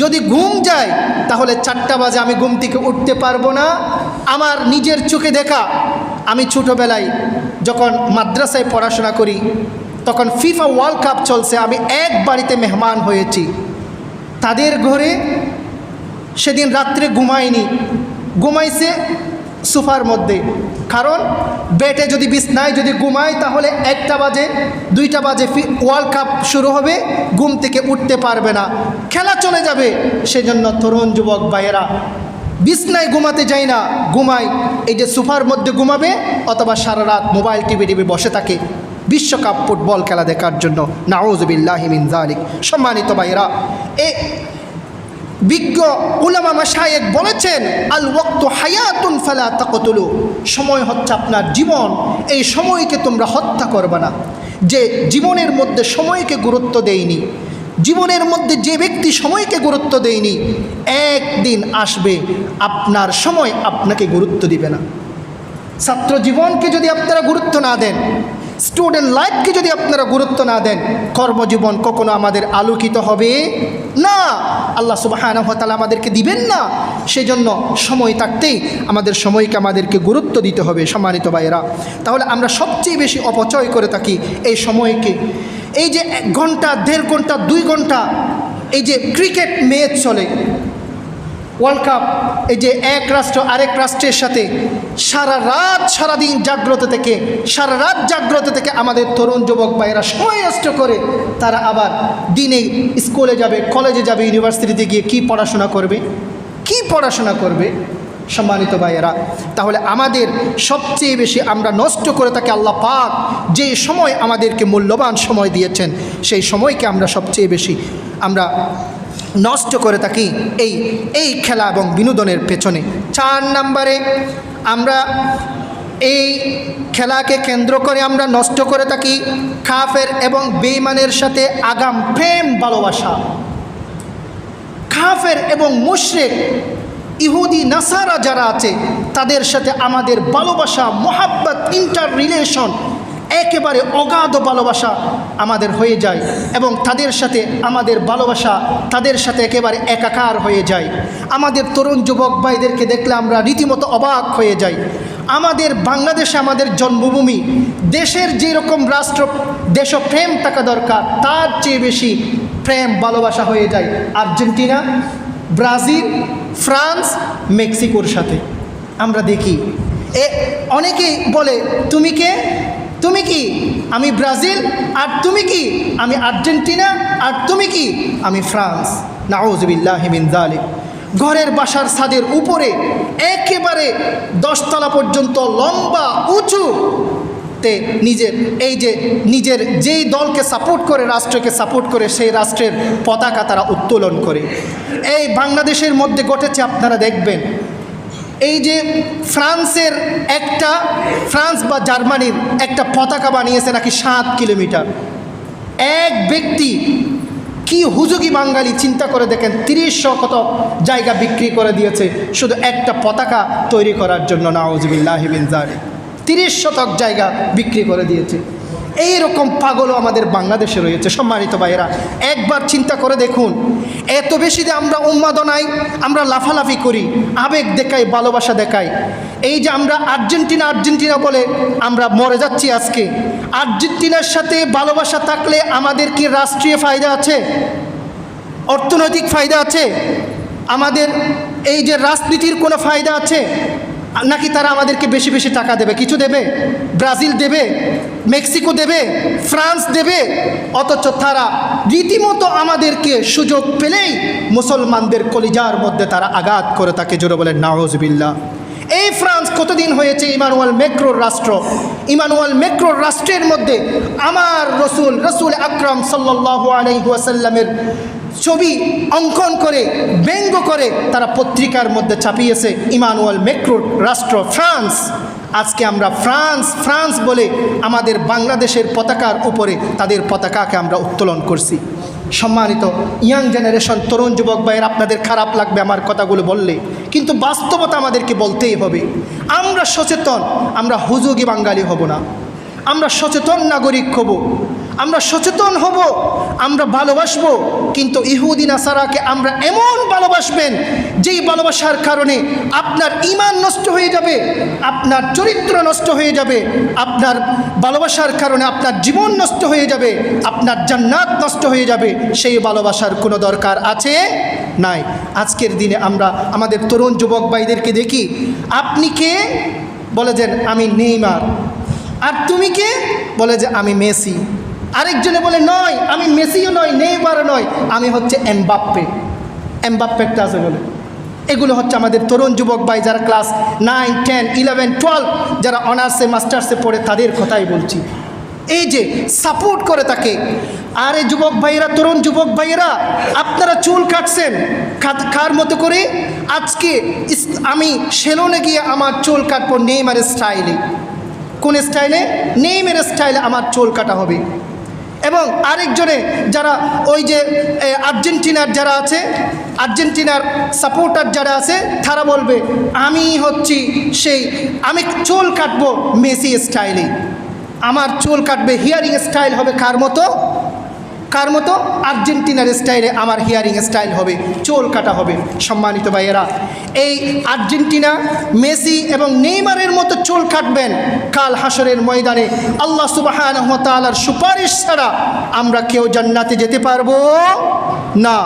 Speaker 1: যদি ঘুম যায় তাহলে 4টা বাজে আমি ঘুম থেকে উঠতে পারবো না। আমার নিজের চোখে দেখা, আমি ছোটোবেলায় যখন মাদ্রাসায় পড়াশোনা করি তখন ফিফা ওয়ার্ল্ড কাপ চলছে, আমি এক বাড়িতে মেহমান হয়েছি। তাদের ঘরে সেদিন রাত্রে ঘুমাইছে সোফার মধ্যে। কারণ বেটে যদি বিছনায় যদি ঘুমায় তাহলে 1টা বাজে 2টা বাজে ওয়ার্ল্ড কাপ শুরু হবে, ঘুম থেকে উঠতে পারবে না, খেলা চলে যাবে। সেজন্য তরুণ যুবক ভাইয়েরা বিছনায় ঘুমাতে যায় না, ঘুমায় এই যে সোফার মধ্যে ঘুমাবে, অথবা সারা রাত মোবাইল টিভি বসে থাকে বিশ্বকাপ ফুটবল খেলা দেখার জন্য। নাউযুবিল্লাহি মিন যালিক। সম্মানিত ভাইয়েরা, বিজ্ঞ উলামা মাশায়েখ বলেছেন, আল ওয়াক্তু হায়াতুন ফালা তাকতুলু। সময় হচ্ছে আপনার জীবন, এই সময়কে তোমরা হত্যা করবে না। যে জীবনের মধ্যে সময়কে গুরুত্ব দেয়নি, জীবনের মধ্যে যে ব্যক্তি সময়কে গুরুত্ব দেয়নি, একদিন আসবে আপনার সময় আপনাকে গুরুত্ব দিবে না। ছাত্র জীবনকে যদি আপনারা গুরুত্ব না দেন, স্টুডেন্ট লাইফকে যদি আপনারা গুরুত্ব না দেন, কর্মজীবন কখনো আমাদের আলোকিত হবে না। আল্লাহ সুবহানাহু ওয়া তাআলা আমাদেরকে দিবেন না। সেজন্য সময় থাকতেই আমাদেরকে গুরুত্ব দিতে হবে। সম্মানিত ভাইয়েরা, তাহলে আমরা সবচেয়ে বেশি অপচয় করে থাকি এই সময়কে। এই যে 1 ঘন্টা, 1.5 ঘন্টা, 2 ঘন্টা এই যে ক্রিকেট ম্যাচ চলে, ওয়ার্ল্ড কাপ, এই যে এক রাষ্ট্র আরেক রাষ্ট্রের সাথে সারাদিন জাগ্রত থেকে আমাদের তরুণ যুবক ভাইয়েরা সময় নষ্ট করে, তারা আবার দিনে স্কুলে যাবে, কলেজে যাবে, ইউনিভার্সিটিতে গিয়ে কি পড়াশোনা করবে? সম্মানিত ভাইয়েরা, তাহলে আমাদের সবচেয়ে বেশি আমরা নষ্ট করে থাকি আল্লাহ পাক যে সময় আমাদেরকে মূল্যবান সময় দিয়েছেন, সেই সময়কে আমরা সবচেয়ে বেশি আমরা নষ্ট করে থাকি এই খেলা এবং বিনোদনের পেছনে। 4 নম্বরে আমরা এই খেলাকে কেন্দ্র করে আমরা নষ্ট করে থাকি কাফের এবং বেঈমানের সাথে আগাম প্রেম ভালোবাসা। কাফের এবং মুশরিক, ইহুদি নাসারা যারা আছে, তাদের সাথে আমাদের ভালোবাসা, মোহাব্বত, ইন্টার রিলেশন, একেবারে অগাধ ভালোবাসা আমাদের হয়ে যায় এবং তাদের সাথে আমাদের ভালোবাসা তাদের সাথে একেবারে একাকার হয়ে যায়। আমাদের তরুণ যুবক ভাইদেরকে দেখলে আমরা রীতিমতো অবাক হয়ে যাই। আমাদের বাংলাদেশে, আমাদের জন্মভূমি, দেশের যেরকম দেশপ্রেম থাকা দরকার, তার চেয়ে বেশি প্রেম ভালোবাসা হয়ে যায় আর্জেন্টিনা, ব্রাজিল, ফ্রান্স, মেক্সিকোর সাথে। আমরা দেখি অনেকেই বলে, তুমি কে? তুমি কি? আমি ব্রাজিল। আর তুমি কি? আমি আর্জেন্টিনা। আর তুমি কি? আমি ফ্রান্স। নাউযুবিল্লাহি মিন যালিক। ঘরের বাসার ছাদের উপরে একেবারে 10 তলা পর্যন্ত লম্বা উঁচু তে নিজের যেই দলকে সাপোর্ট করে, রাষ্ট্রকে সাপোর্ট করে, সেই রাষ্ট্রের পতাকা তারা উত্তোলন করে। এই বাংলাদেশের মধ্যে ঘটেছে, আপনারা দেখবেন। এই যে ফ্রান্স বা জার্মানির একটা পতাকা বানিয়েছে নাকি 7 কিলোমিটার। এক ব্যক্তি, কি হুজুগি বাঙালি, চিন্তা করে দেখেন, 30 শতক জায়গা বিক্রি করে দিয়েছে শুধু একটা পতাকা তৈরি করার জন্য। নাউযুবিল্লাহি মিন যালিক। 30 শতক জায়গা বিক্রি করে দিয়েছে। এই রকম পাগলও আমাদের বাংলাদেশে রয়েছে। সম্মানিত ভাইয়েরা, একবার চিন্তা করে দেখুন, এত বেশি যে আমরা উন্মাদনায় আমরা লাফালাফি করি, আবেগ দেখাই, ভালোবাসা দেখাই। এই যে আমরা আর্জেন্টিনা বলে আমরা মরে যাচ্ছি আজকে। আর্জেন্টিনার সাথে ভালোবাসা থাকলে আমাদের কি রাষ্ট্রীয় ফায়দা আছে? অর্থনৈতিক ফায়দা আছে? আমাদের এই যে রাজনীতির কোনো ফায়দা আছে? নাকি তারা আমাদেরকে বেশি বেশি টাকা দেবে? কিছু দেবে? ব্রাজিল দেবে, মেক্সিকো দেবে, ফ্রান্স দেবে। অথচ তারা রীতিমতো আমাদেরকে সুযোগ পেলেই মুসলমানদের কলিজার মধ্যে তারা আঘাত করে তাকে, জোরে বলেন নাউযুবিল্লাহ। এই ফ্রান্স কতদিন হয়েছে ইমানুয়েল ম্যাক্রোর রাষ্ট্র। ইমানুয়েল ম্যাক্রোর রাষ্ট্রের মধ্যে আমার রসুল আকরাম সাল্লাল্লাহু আলাইহি ওয়াসাল্লামের ছবি অঙ্কন করে, ব্যঙ্গ করে তারা পত্রিকার মধ্যে ছাপিয়েছে। ইমানুয়েল ম্যাক্রোর রাষ্ট্র ফ্রান্স। আজকে আমরা ফ্রান্স বলে আমাদের বাংলাদেশের পতাকার উপরে তাদের পতাকাকে আমরা উত্তোলন করছি। সম্মানিত ইয়াং জেনারেশন, তরুণ যুবক ভাইয়ের, আপনাদের খারাপ লাগবে আমার কথাগুলো বললে, কিন্তু বাস্তবতা আমাদেরকে বলতেই হবে। আমরা সচেতন, আমরা হুজুগি বাঙালি হব না, আমরা সচেতন নাগরিক হব, আমরা সচেতন হব, আমরা ভালোবাসবো। কিন্তু ইহুদি নাসারাকে আমরা এমন ভালোবাসবেন যেই ভালোবাসার কারণে আপনার ঈমান নষ্ট হয়ে যাবে, আপনার চরিত্র নষ্ট হয়ে যাবে, আপনার ভালোবাসার কারণে আপনার জীবন নষ্ট হয়ে যাবে, আপনার জান্নাত নষ্ট হয়ে যাবে। সেই ভালোবাসার কোনো দরকার আছে? নাই। আজকের দিনে আমরা আমাদের তরুণ যুবক ভাইদেরকে দেখি, আপনি কে? বলে যে আমি নেইমার। আর তুমি কে? বলে যে আমি মেসি। আরেকজনে বলে নয়, আমি মেসিও নয়, নেইমারও নয়, আমি হচ্ছে এমবাপ্পে একটা আছে বলে। এগুলো হচ্ছে আমাদের তরুণ যুবক ভাই যারা ক্লাস 9, 10, 11, 12 যারা অনার্সে মাস্টার্সে পড়ে, তাদের কথাই বলছি। এই যে সাপোর্ট করে তাকে। আরে যুবক ভাইয়েরা, তরুণ যুবক ভাইয়েরা, আপনারা চুল কাটছেন কার মতো করে? আজকে আমি সেলুনে গিয়ে আমার চুল কাটবো নেইমারের স্টাইলে। কোন স্টাইলে? নেইমারের স্টাইলে আমার চুল কাটা হবে। এবং আরেকজনে যারা ওই যে আর্জেন্টিনার যারা আছে, আর্জেন্টিনার সাপোর্টার যারা আছে, তারা বলবে আমি চুল কাটবো মেসি স্টাইলে। আমার চুল কাটবে, হিয়ারিং স্টাইল হবে কার মতো? আর্জেন্টিনার স্টাইলে আমার হিয়ারিং স্টাইল হবে, চুল কাটা হবে। সম্মানিত ভাইয়েরা, এই আর্জেন্টিনা, মেসি এবং নেইমারের মতো চুল কাটবেন কাল হাসরের ময়দানে। আল্লাহ সুবহানাহু ওয়া তাআলার সুপারিশ ছাড়া আমরা কেউ জান্নাতে যেতে পারবো না।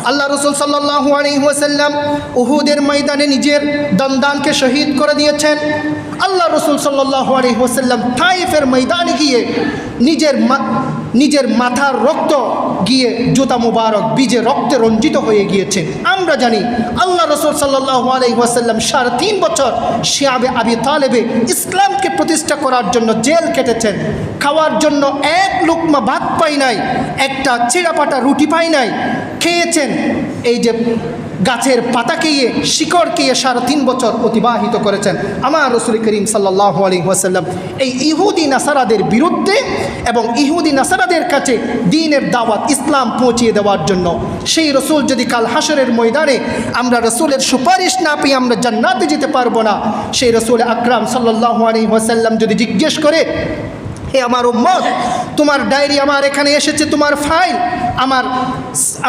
Speaker 1: আল্লাহ রসুল সাল্লাল্লাহু আলাইহি ওয়াসাল্লাম উহুদের ময়দানে নিজের দন্দানকে শহীদ করে দিয়েছেন। আল্লাহ রসুল সাল্লাল্লাহু আলাইহি ওয়াসাল্লাম তাইফের ময়দানে গিয়ে নিজের মাথার রক্ত গিয়ে জুতা মুবারক বীজে রক্তে রঞ্জিত হয়ে গিয়েছেন। আমরা জানি আল্লাহ রসুল সাল্লাল্লাহু আলাইহি ওয়াসাল্লাম 3.5 বছর শিয়াবে আবি তালেবে ইসলামকে প্রতিষ্ঠা করার জন্য জেল কেটেছেন। খাওয়ার জন্য এক লুকমা ভাত পাই নাই, একটা চিড়াপাটা রুটি পাই নাই। খেয়েছেন এই যে গাছের পাতা খেয়ে, শিকড় খেয়ে 3.5 বছর অতিবাহিত করেছেন। আমার রসুল করিম সাল্লাল্লাহু আলাইহি ওয়াসাল্লাম এই ইহুদি নাসারাদের বিরুদ্ধে এবং ইহুদি নাসারাদের কাছে দ্বীনের দাওয়াত, ইসলাম পৌঁছিয়ে দেওয়ার জন্য। সেই রসুল যদি কাল হাসরের ময়দানে আমরা রসুলের সুপারিশ না পেয়ে আমরা জান্নাতে যেতে পারবো না। সেই রসুল আকরাম সাল্লাল্লাহু আলাইহি ওয়াসাল্লাম যদি জিজ্ঞেস করে, হে আমার উম্মত, তোমার ডায়েরি আমার এখানে এসেছে, তোমার ফাইল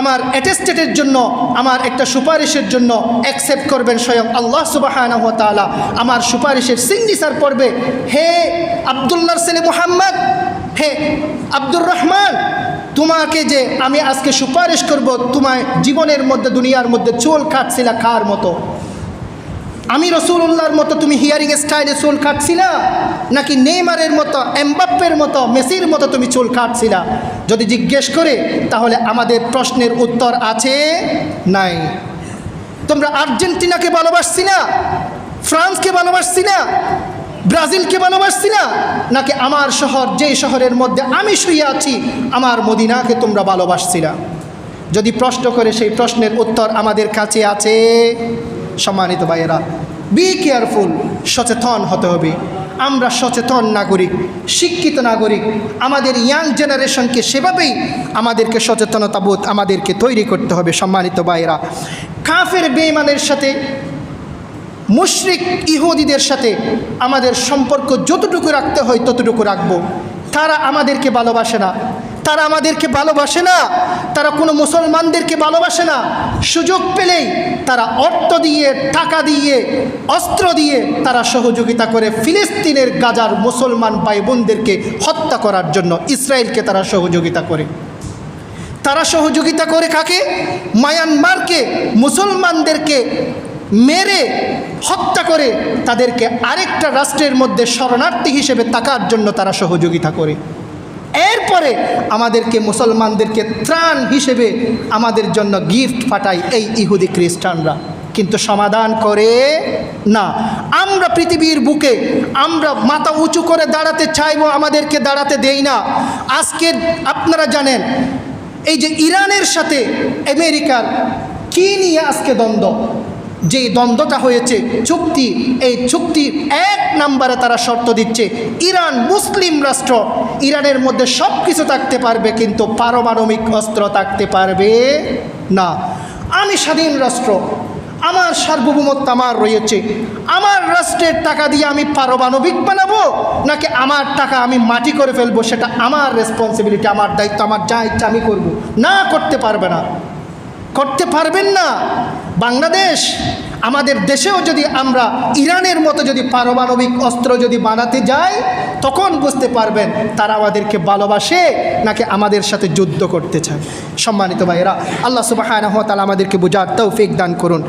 Speaker 1: আমার অ্যাটেস্টেটের জন্য, আমার একটা সুপারিশের জন্য অ্যাকসেপ্ট করবেন স্বয়ং আল্লাহ সুবহানাহু ওয়া তাআলা। আমার সুপারিশের সিগনেচার পড়বে, হে আব্দুল্লাহর ছেলে মুহাম্মদ, হে আব্দুর রহমান, তোমাকে যে আমি আজকে সুপারিশ করব, তোমার জীবনের মধ্যে দুনিয়ার মধ্যে চুল কাটছিলা কার মতো? আমি রসুল্লাহর মতো তুমি হিয়ারিং স্টাইলে চুল কাটছিলা, নাকি নেইমারের মতো, এমবাপ্পের মতো, মেসির মতো তুমি চুল কাটছিলা? যদি জিজ্ঞেস করে তাহলে আমাদের প্রশ্নের উত্তর আছে নাই। তোমরা আর্জেন্টিনাকে ভালোবাসছিলা, ফ্রান্সকে ভালোবাসছিলা, ব্রাজিলকে ভালোবাসছিলা, নাকি আমার শহর, যেই শহরের মধ্যে আমি শুয়ে আছি, আমার মদিনাকে তোমরা ভালোবাসছিলা? যদি প্রশ্ন করে সেই প্রশ্নের উত্তর আমাদের কাছে আছে। সম্মানিত ভাইয়েরা, বি কেয়ারফুল, সচেতন হতে হবে। আমরা সচেতন নাগরিক, শিক্ষিত নাগরিক, আমাদের ইয়াং জেনারেশনকে সেভাবেই আমাদেরকে সচেতনতাবোধ আমাদেরকে তৈরি করতে হবে। সম্মানিত ভাইয়েরা, কাফের বেঈমানের সাথে, মুশরিক ইহুদিদের সাথে আমাদের সম্পর্ক যতটুকু রাখতে হয় ততটুকু রাখবো। তারা আমাদেরকে ভালোবাসে না, তারা আমাদেরকে ভালোবাসে না, তারা কোনো মুসলমানদেরকে ভালোবাসে না। সুযোগ পেলেই তারা অর্থ দিয়ে, টাকা দিয়ে, অস্ত্র দিয়ে তারা সহযোগিতা করে ফিলিস্তিনের গাজার মুসলমান ভাই বোনদেরকে হত্যা করার জন্য ইসরায়েলকে তারা সহযোগিতা করে। তারা সহযোগিতা করে কাকে? মায়ানমারকে, মুসলমানদেরকে মেরে হত্যা করে তাদেরকে আরেকটা রাষ্ট্রের মধ্যে শরণার্থী হিসেবে থাকার জন্য তারা সহযোগিতা করে। এরপরে আমাদেরকে, মুসলমানদেরকে ত্রাণ হিসেবে আমাদের জন্য গিফট পাঠায় এই ইহুদি খ্রিস্টানরা, কিন্তু সমাধান করে না। আমরা পৃথিবীর বুকে আমরা মাথা উঁচু করে দাঁড়াতে চাইবো, আমাদেরকে দাঁড়াতে দেই না। আজকে আপনারা জানেন এই যে ইরানের সাথে আমেরিকার কি নিয়ে আজকে দ্বন্দ্ব, যে দ্বন্দ্বটা হয়েছে চুক্তি, এই চুক্তির 1 নম্বরে তারা শর্ত দিচ্ছে ইরান মুসলিম রাষ্ট্র, ইরানের মধ্যে সব কিছু থাকতে পারবে কিন্তু পারমাণবিক অস্ত্র থাকতে পারবে না। আমি স্বাধীন রাষ্ট্র, আমার সার্বভৌমত্ব আমার রয়েছে, আমার রাষ্ট্রের টাকা দিয়ে আমি পারমাণবিক বানাবো, নাকি আমার টাকা আমি মাটি করে ফেলবো, সেটা আমার রেসপন্সিবিলিটি, আমার দায়িত্ব, আমার যা ইচ্ছা আমি করবো। না, করতে পারবে না, করতে পারবেন না। বাংলাদেশ, আমাদের দেশেও যদি আমরা ইরানের মতো যদি পারমাণবিক অস্ত্র যদি বানাতে যাই, তখন বুঝতে পারবেন তারা আমাদেরকে ভালোবাসে নাকি আমাদের সাথে যুদ্ধ করতে চায়। সম্মানিত ভাইয়েরা, আল্লাহ সুবহানাহু ওয়া তাআলা আমাদেরকে বুঝার তৌফিক দান করুন।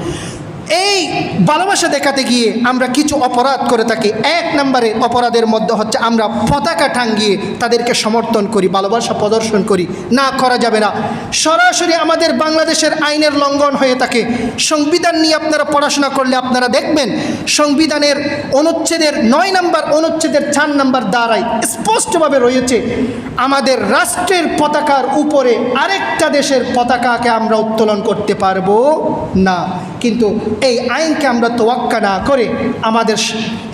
Speaker 1: এই ভালোবাসা দেখাতে গিয়ে আমরা কিছু অপরাধ করে থাকি। 1 নম্বরে অপরাধের মধ্যে হচ্ছে আমরা পতাকা টাঙ্গিয়ে তাদেরকে সমর্থন করি, ভালোবাসা প্রদর্শন করি। না, করা যাবে না। সরাসরি আমাদের বাংলাদেশের আইনের লঙ্ঘন হয়ে থাকে। সংবিধান নিয়ে আপনারা পড়াশোনা করলে আপনারা দেখবেন সংবিধানের অনুচ্ছেদের 9 নম্বর অনুচ্ছেদের 4 নম্বর দ্বারাই স্পষ্টভাবে রয়েছে আমাদের রাষ্ট্রের পতাকার উপরে আরেকটা দেশের পতাকাকে আমরা উত্তোলন করতে পারবো না। কিন্তু এই আইনকে আমরা তোয়াক্কা না করে আমাদের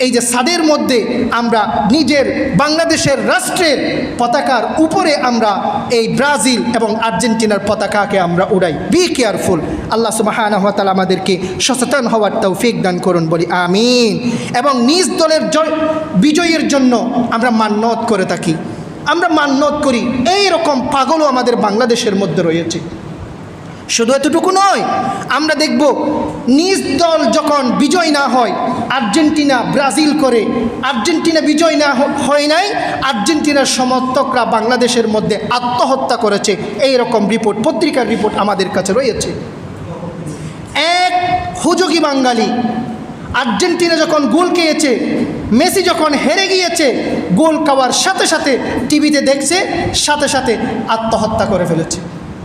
Speaker 1: এই যে সাদের মধ্যে আমরা নিজের বাংলাদেশের রাষ্ট্রের পতাকার উপরে আমরা এই ব্রাজিল এবং আর্জেন্টিনার পতাকাকে আমরা উড়াই। Be careful. আল্লাহ সুবহানাহু ওয়া তাআলা আমাদেরকে সচেতন হওয়ার তৌফিক দান করুন, বলি আমিন। এবং নিজ দলের বিজয়ের জন্য আমরা মান্যত করে থাকি, আমরা মান্যত করি। এই রকম পাগলও আমাদের বাংলাদেশের মধ্যে রয়েছে। শুধু এতটুকু নয়, আমরা দেখব নিজ দল যখন বিজয় না হয়, আর্জেন্টিনা ব্রাজিল করে, আর্জেন্টিনা বিজয় না হয় নাই, আর্জেন্টিনার সমর্থকরা বাংলাদেশের মধ্যে আত্মহত্যা করেছে। এই রকম রিপোর্ট, পত্রিকার রিপোর্ট আমাদের কাছে রয়েছে। এক হুজুগি বাঙালি আর্জেন্টিনা যখন গোল খেয়েছে, মেসি যখন হেরে গিয়েছে, গোল খাওয়ার সাথে সাথে টিভিতে দেখছে, সাথে সাথে আত্মহত্যা করে ফেলেছে।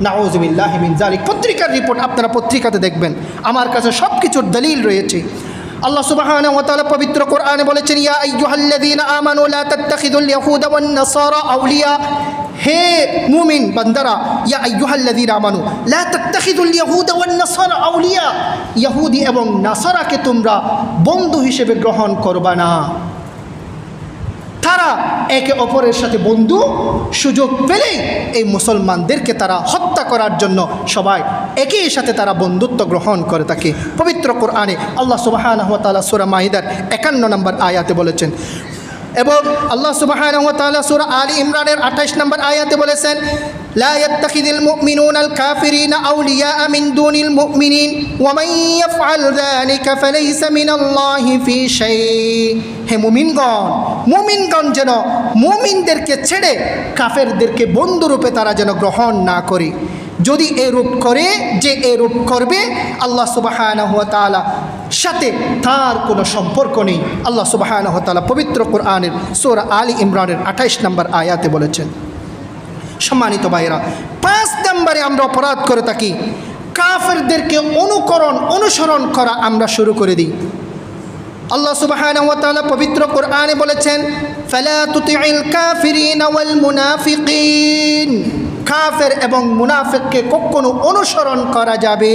Speaker 1: নাউযুবিল্লাহি মিন যালিক। পত্রিকার রিপোর্ট আপনারা পত্রিকাতে দেখবেন, আমার কাছে সব কিছুর দলিল রয়েছে। আল্লাহ সুবহানাহু ওয়া তাআলা পবিত্র কোরআনে বলেছেন, ইয়া আইয়ুহাল্লাযীনা আমানু লা তাত্তাখিযুল ইয়াহুদা ওয়ান নাসারা আউলিয়া। হে মুমিন বান্দারা, ইয়া আইয়ুহাল্লাযীনা আমানু লা তাত্তাখিযুল ইয়াহুদা ওয়ান নাসারা আউলিয়া, ইহুদি এবং নাসারাকে তোমরা বন্ধু হিসেবে গ্রহণ করবা না। তারা একে অপরের সাথে বন্ধু, সুযোগ পেলেই এই মুসলমানদেরকে তারা হত্যা করার জন্য সবাই একই সাথে তারা বন্ধুত্ব গ্রহণ করে থাকে। পবিত্র কোরআনে আল্লাহ সুবহানাহু ওয়া তাআলা সূরা মাইদার 51 নম্বর আয়াতে বলেছেন, এবং আল্লাহ সুবহানাহু ওয়া তাআলা সূরা আলী ইমরানের 28 নম্বর আয়াতে বলেছেন, লা ইয়াত্তাখিযুল মুমিনুনাল কাফিরিনা আউলিয়া মিন দুনিল মুমিনিন ওয়া মান ইয়াফআল যালিকা ফালাইসা মিনাল্লাহি ফি শাই। হে মুমিনগণ যেন মুমিনদেরকে ছেড়ে কাফেরদেরকে বন্ধুরূপে তারা যেন গ্রহণ না করে। যদি এরূপ করে, যে এরূপ করবে, আল্লাহ সুবহানাহু ওয়া তাআলা সাথে তার কোনো সম্পর্ক নেই। আল্লাহ সুবহানাহু ওয়া তাআলা পবিত্র কোরআনের সূরা আলী ইমরানের 28 নম্বর আয়াতে বলেছেন। সম্মানিত ভাইরা, 5 নম্বরে আমরা অপরাধ করে থাকি, কাফেরদেরকে অনুসরণ করা আমরা শুরু করে দিই। আল্লাহ সুবহানাহু ওয়া তাআলা পবিত্র কোরআনে বলেছেন, ফালা তুতিইল কাফিরিন ওয়াল মুনাফিকিন, কাফের এবং মুনাফিককে কখনো অনুসরণ করা যাবে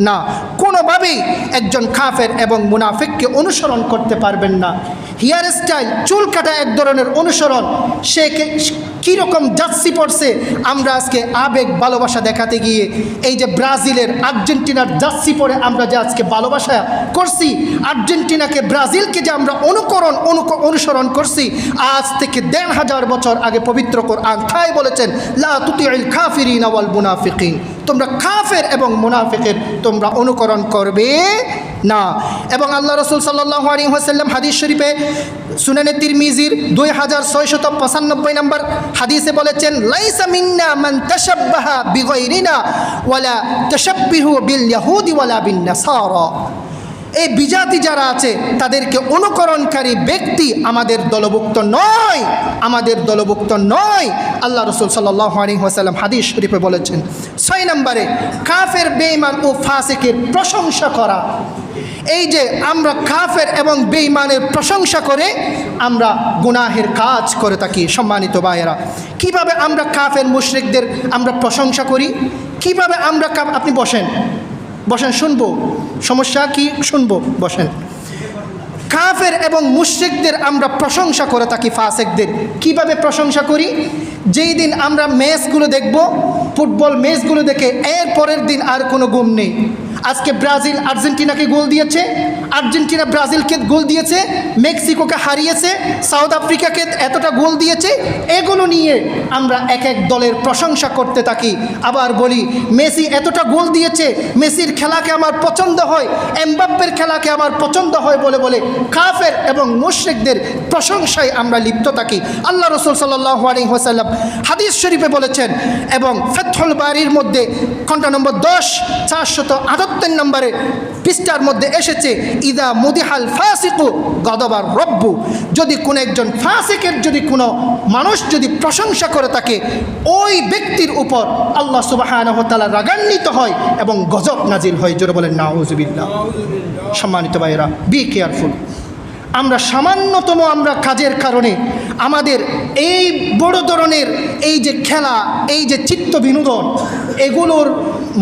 Speaker 1: না। কোনোভাবেই একজন কাফের এবং মুনাফিককে অনুসরণ করতে পারবেন না। হেয়ার স্টাইল, চুল কাটা এক ধরনের অনুসরণ। সে কীরকম জার্সি পড়ছে, আমরা আজকে আবেগ ভালোবাসা দেখাতে গিয়ে এই যে ব্রাজিলের আর্জেন্টিনার জার্সি পরে আমরা যে আজকে ভালোবাসা করছি, আর্জেন্টিনাকে ব্রাজিলকে যে আমরা অনুসরণ করছি, আজ থেকে ১৫০০ বছর আগে পবিত্র কোরআন তাই বলেছেন, লা তুতিইল কাফিরিনা ওয়াল মুনাফিকিন, তোমরা কাফের এবং মুনাফিকের তোমরা অনুকরণ করবে না। এবং আল্লাহ রাসূল সাল্লাল্লাহু আলাইহি ওয়াসাল্লাম হাদিস শরীফে সুনানে তিরমিজির 2695 নম্বর হাদিসে বলেছেন, লাইসা মিন্না মান তাশাব্বাহা বিগাইরিনা ওয়ালা তাশাব্বিহু বিল ইয়াহুদি ওয়ালা বিন নাসারা, এই বিজাতি যারা আছে তাদেরকে অনুকরণকারী ব্যক্তি আমাদের দলভুক্ত নয়, আমাদের দলভুক্ত নয়। আল্লাহ রাসূল সাল্লাল্লাহু আলাইহি ওয়াসাল্লাম হাদিস শরীফে বলেছেন। 6 নম্বরে কাফের, বেঈমান ও ফাসিকের প্রশংসা করা। এই যে আমরা কাফের এবং বেঈমানের প্রশংসা করে আমরা গুনাহের কাজ করে থাকি। সম্মানিত ভাইয়েরা, কিভাবে আমরা কাফের মুশরিকদের আমরা প্রশংসা করি, কিভাবে আমরা আপনি বসেন শুনবো, সমস্যা কি? শুনবো, বসেন। কাফের এবং মুশরিকদের আমরা প্রশংসা করে থাকি, ফাসিকদের কিভাবে প্রশংসা করি? যেই দিন আমরা ম্যাচগুলো দেখব, ফুটবল ম্যাচগুলো দেখে এর পরের দিন আর কোনো ঘুম নেই। আজকে ব্রাজিল আর্জেন্টিনাকে গোল দিয়েছে, আর্জেন্টিনা ব্রাজিলকে গোল দিয়েছে, মেক্সিকোকে হারিয়েছে, সাউথ আফ্রিকাকে এতটা গোল দিয়েছে, এগুলো নিয়ে আমরা এক এক দলের প্রশংসা করতে থাকি। আবার বলি মেসি এতটা গোল দিয়েছে, মেসির খেলাকে আমার পছন্দ হয়, এমবাপ্পের খেলাকে আমার পছন্দ হয় বলে বলে কাফের এবং মুশরিকদের প্রশংসায় আমরা লিপ্ত থাকি। আল্লাহ রাসূল সাল্লাল্লাহু আলাইহি ওয়াসাল্লাম হাদিস শরীফে বলেছেন, এবং ফাতহুল বারির মধ্যে খণ্ড নম্বর 10 478 নম্বরে পৃষ্ঠার মধ্যে এসেছে, ইদা মুদিহাল ফাসিকু গদবার রব্বু, যদি কোনো একজন ফাসিকের যদি কোনো মানুষ যদি প্রশংসা করে থাকে, ওই ব্যক্তির উপর আল্লাহ সুবহানাহু ওয়া তাআলা রাগান্বিত হয় এবং গজব নাজিল হয়। জোরে বলেন নাউযুবিল্লাহ। সম্মানিত ভাইয়েরা, বি কেয়ারফুল। আমরা সামান্যতম আমরা কাজের কারণে আমাদের এই বড় ধরনের এই যে খেলা, এই যে চিত্ত বিনোদন, এগুলোর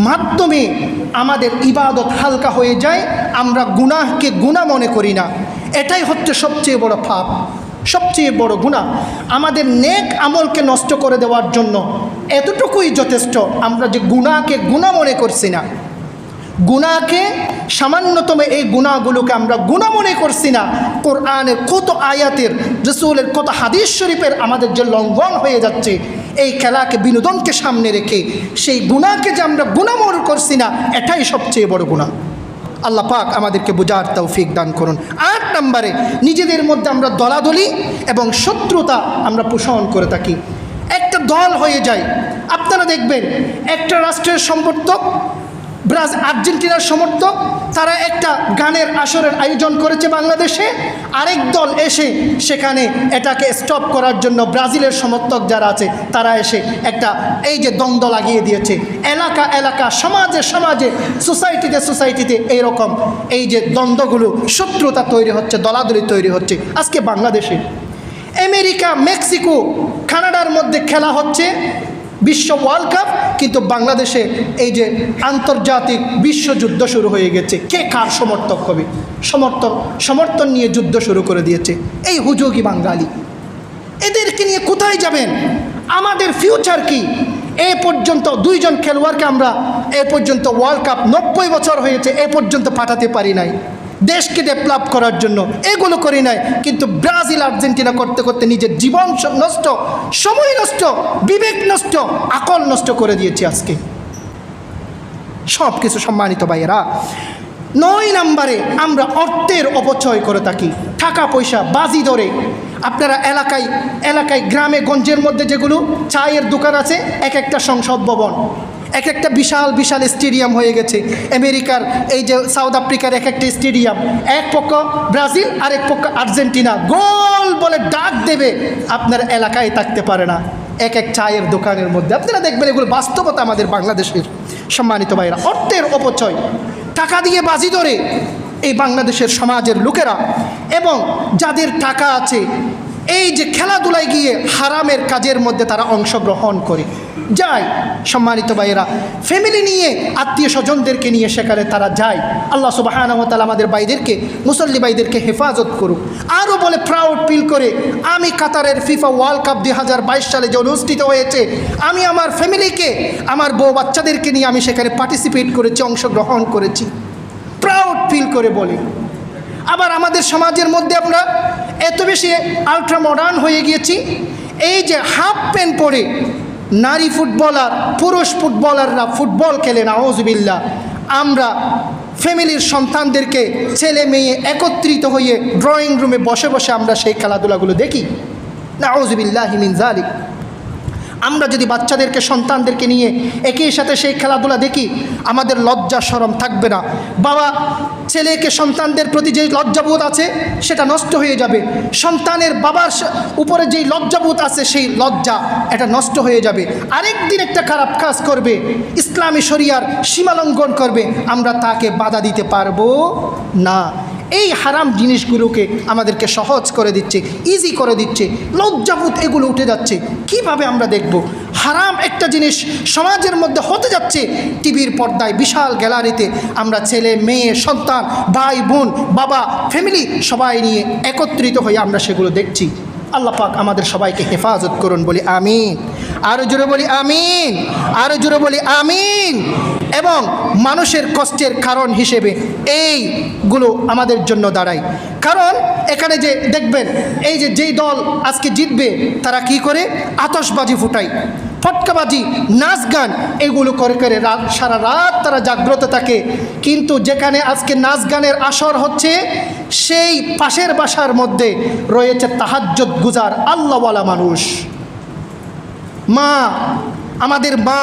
Speaker 1: মাধ্যমে আমাদের ইবাদত হালকা হয়ে যায়, আমরা গুনাহকে গুনাহ মনে করি না। এটাই হচ্ছে সবচেয়ে বড় পাপ, সবচেয়ে বড় গুনাহ। আমাদের নেক আমলকে নষ্ট করে দেওয়ার জন্য এতটুকুই যথেষ্ট, আমরা যে গুনাহকে গুনাহ মনে করছি না, গুনাহকে সামান্যতম এই গুনাহগুলোকে আমরা গুনাহ মনে করছি না। কোরআনের কত আয়াতের, রাসূলের কত হাদিস শরীফের আমাদের যে লঙ্ঘন হয়ে যাচ্ছে, এই খেলাকে বিনোদনকে সামনে রেখে সেই গুনাহকে যে আমরা গুনাহ মনে করছি না, এটাই সবচেয়ে বড় গুনাহ। আল্লাহ পাক আমাদেরকে বুঝার তৌফিক দান করুন। 8 নম্বরে নিজেদের মধ্যে আমরা দলাদলি এবং শত্রুতা আমরা পোষণ করে থাকি, একটা দল হয়ে যায়। আপনারা দেখবেন একটা রাষ্ট্রের সমর্থক, আর্জেন্টিনার সমর্থক, তারা একটা গানের আসরের আয়োজন করেছে বাংলাদেশে, আরেক দল এসে সেখানে এটাকে স্টপ করার জন্য ব্রাজিলের সমর্থক যারা আছে তারা এসে একটা এই যে দ্বন্দ্ব লাগিয়ে দিয়েছে। এলাকা এলাকা, সমাজে সমাজে, সোসাইটিতে এইরকম এই যে দ্বন্দ্বগুলো, শত্রুতা তৈরি হচ্ছে, দলাদলি তৈরি হচ্ছে। আজকে বাংলাদেশে, আমেরিকা, মেক্সিকো, কানাডার মধ্যে খেলা হচ্ছে বিশ্ব ওয়ার্ল্ড কাপ, কিন্তু বাংলাদেশে এই যে আন্তর্জাতিক বিশ্বযুদ্ধ শুরু হয়ে গেছে। কে কার সমর্থক হবে? সমর্থন নিয়ে যুদ্ধ শুরু করে দিয়েছে এই হুজুগি বাঙালি। এদেরকে নিয়ে কোথায় যাবেন? আমাদের ফিউচার কি? এ পর্যন্ত 2 জন খেলোয়াড়কে আমরা এ পর্যন্ত ওয়ার্ল্ড কাপ 90 বছর হয়েছে, এ পর্যন্ত পাঠাতে পারি নাই দেশকে ডেভেলপ করার জন্য, এগুলো করি নাই। কিন্তু ব্রাজিল আর্জেন্টিনা করতে করতে নিজের জীবন নষ্ট, সময় নষ্ট, বিবেক নষ্ট, আকল নষ্ট করে দিয়েছি আজকে সব কিছু। সম্মানিত ভাইয়েরা, 9 নম্বরে আমরা অর্থের অপচয় করে থাকি, টাকা পয়সা বাজি ধরে। আপনারা এলাকায় গ্রামে গঞ্জের মধ্যে যেগুলো চায়ের দোকান আছে, এক একটা সংসদ ভবন, এক একটা বিশাল বিশাল স্টেডিয়াম হয়ে গেছে। আমেরিকার এই যে সাউথ আফ্রিকার এক একটা স্টেডিয়াম, এক পক্ষ ব্রাজিল আর এক পক্ষ আর্জেন্টিনা, গোল বলে ডাক দেবে, আপনার এলাকায় থাকতে পারে না। এক এক চায়ের দোকানের মধ্যে আপনারা দেখবেন, এগুলো বাস্তবতা আমাদের বাংলাদেশের। সম্মানিত ভাইরা, অর্থের অপচয়, টাকা দিয়ে বাজি ধরে এই বাংলাদেশের সমাজের লোকেরা, এবং যাদের টাকা আছে এই যে খেলাধুলায় গিয়ে হারামের কাজের মধ্যে তারা অংশগ্রহণ করে যায়। সম্মানিত ভাইয়েরা, ফ্যামিলি নিয়ে, আত্মীয় স্বজনদেরকে নিয়ে সেখানে তারা যায়। আল্লাহ সুবহানাহু ওয়া তাআলা আমাদের ভাইদেরকে, মুসল্লি ভাইদেরকে হেফাজত করুক। আরও বলে প্রাউড ফিল করে, আমি কাতারের ফিফা ওয়ার্ল্ড কাপ 2022 সালে যে অনুষ্ঠিত হয়েছে, আমি আমার ফ্যামিলিকে, আমার বউ বাচ্চাদেরকে নিয়ে আমি সেখানে পার্টিসিপেট করেছি, অংশগ্রহণ করেছি, প্রাউড ফিল করে বলি। আবার আমাদের সমাজের মধ্যে আমরা এত বেশি আলট্রা মডার্ন হয়ে গিয়েছি, এই যে হাফ প্যান্ট পরে নারী ফুটবলার, পুরুষ ফুটবলাররা ফুটবল খেলে, নাউজুবিল্লাহ। আমরা ফ্যামিলির সন্তানদেরকে, ছেলে মেয়ে একত্রিত হয়ে ড্রয়িং রুমে বসে বসে আমরা সেই খেলাধুলাগুলো দেখি, নাউজুবিল্লাহি মিন যালিক। আমরা যদি বাচ্চাদেরকে, সন্তানদেরকে নিয়ে একই সাথে সেই খেলাধুলা দেখি, আমাদের লজ্জা শরম থাকবে না। বাবা ছেলেকে, সন্তানদের প্রতি যেই লজ্জাবোধ আছে সেটা নষ্ট হয়ে যাবে। সন্তানের বাবার উপরে যেই লজ্জাবোধ আছে সেই লজ্জা এটা নষ্ট হয়ে যাবে। আরেকদিন একটা খারাপ কাজ করবে, ইসলামী শরিয়ার সীমালঙ্ঘন করবে, আমরা তাকে বাধা দিতে পারবো না। এই হারাম জিনিসগুলোকে আমাদেরকে সহজ করে দিচ্ছে, ইজি করে দিচ্ছে, লজ্জাবোধ এগুলো উঠে যাচ্ছে। কিভাবে আমরা দেখব হারাম একটা জিনিস সমাজের মধ্যে হতে যাচ্ছে? টিভির পর্দায়, বিশাল গ্যালারিতে আমরা ছেলে মেয়ে, সন্তান, ভাই বোন, বাবা, ফ্যামিলি সবাই নিয়ে একত্রিত হয়ে আমরা সেগুলো দেখছি। আল্লাহ পাক আমাদের সবাইকে হেফাজত করুন, বলি আমিন। আরও জোরে বলি আমিন, আরও জোরে বলি আমিন। এবং মানুষের কষ্টের কারণ হিসেবে এইগুলো আমাদের জন্য দাঁড়ায়। কারণ এখানে যে দেখবেন, এই যে যেই দল আজকে জিতবে তারা কি করে? আতশবাজি ফুটায়, ফটকাবাজি, নাচ গান, এগুলো করে করে সারা রাত তারা জাগ্রত থাকে। কিন্তু যেখানে আজকে নাচ গানের আসর হচ্ছে, সেই পাশের বাসার মধ্যে রয়েছে তাহাজ্জুদ গুজার আল্লাহওয়ালা মানুষ। মা, আমাদের মা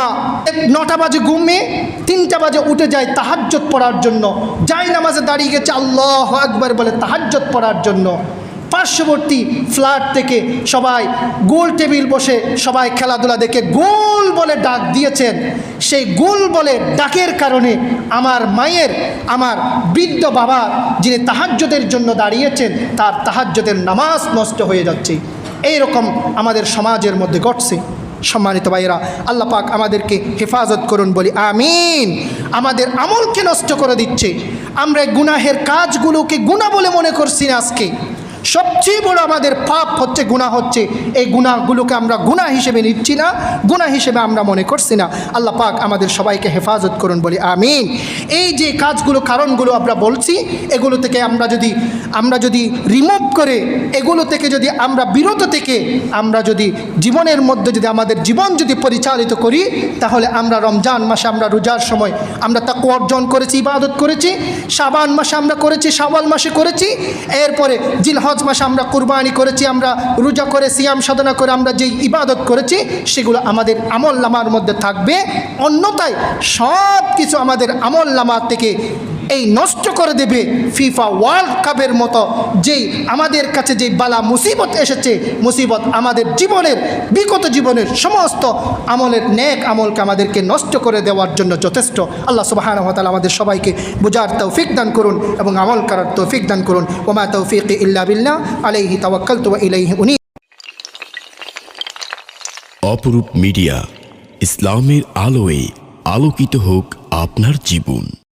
Speaker 1: 9টা বাজে ঘুমিয়ে 3টা বাজে উঠে যায় তাহাজ্জুদ পড়ার জন্য, যায় নামাজে দাঁড়িয়ে গেছে আল্লাহু আকবার বলে তাহাজ্জুদ পড়ার জন্য। পার্শ্ববর্তী ফ্ল্যাট থেকে সবাই গোল টেবিল বসে সবাই খেলাধুলা দেখে গোল বলে ডাক দিয়েছেন। সেই গোল বলে ডাকের কারণে আমার মায়ের, আমার বৃদ্ধ বাবা যিনি তাহাজ্জুদের জন্য দাঁড়িয়েছেন, তার তাহাজ্জুদের নামাজ নষ্ট হয়ে যাচ্ছে। এই রকম আমাদের সমাজের মধ্যে ঘটছে। সম্মানিত ভাইয়েরা, আল্লাহ পাক আমাদেরকে হেফাজত করুন, বলি আমিন। আমাদের আমলকে নষ্ট করে দিচ্ছে। আমরা গুনাহের কাজগুলোকে গুনাহ বলে মনে করছি না। আজকে সবচেয়ে বড় আমাদের পাপ হচ্ছে গুনাহ হচ্ছে। এই গুনাহগুলোকে আমরা গুনাহ হিসেবে নিচ্ছি না, গুনাহ হিসেবে আমরা মনে করছি না। আল্লাহ পাক আমাদের সবাইকে হেফাজত করুন, বলি আমিন। এই যে কাজগুলো, কারণগুলো আমরা বলছি, এগুলো থেকে আমরা যদি রিমুভ করে, এগুলো থেকে যদি আমরা বিরত থেকে আমরা যদি জীবনের মধ্যে যদি আমাদের জীবন যদি পরিচালিত করি, তাহলে আমরা রমজান মাসে, আমরা রোজার সময় আমরা তাকওয়া অর্জন করেছি, ইবাদত করেছি। শাবান মাসে আমরা করেছি, শাওয়াল মাসে করেছি। এরপরে জিলহজ মাসে আমরা কুরবানি করেছি, আমরা রোজা করে সিয়াম সাধনা করে আমরা যেই ইবাদত করেছি সেগুলো আমাদের আমল নামার মধ্যে থাকবে। অন্যথায় সব কিছু আমাদের আমল নামা থেকে এই নষ্ট করে দেবে ফিফা ওয়ার্ল্ড কাপের মতো যেই আমাদের কাছে যেই বালা মুসিবত এসেছে, মুসিবত আমাদের জীবনের, বিগত জীবনের সমস্ত আমলের নেক আমলকে আমাদেরকে নষ্ট করে দেওয়ার জন্য যথেষ্ট। আল্লাহ সুবহানাহু ওয়া তাআলা আমাদের সবাইকে বুঝার তৌফিক দান করুন এবং আমল করার তৌফিক দান করুন। ওয়া মা তৌফিকি ইল্লা বিল্লাহ, আলাইহি তাওয়াক্কালতু ওয়া ইলাইহি উনীব।
Speaker 2: অপরূপ মিডিয়া, ইসলামের আলোয় আলোকিত হোক আপনার জীবন।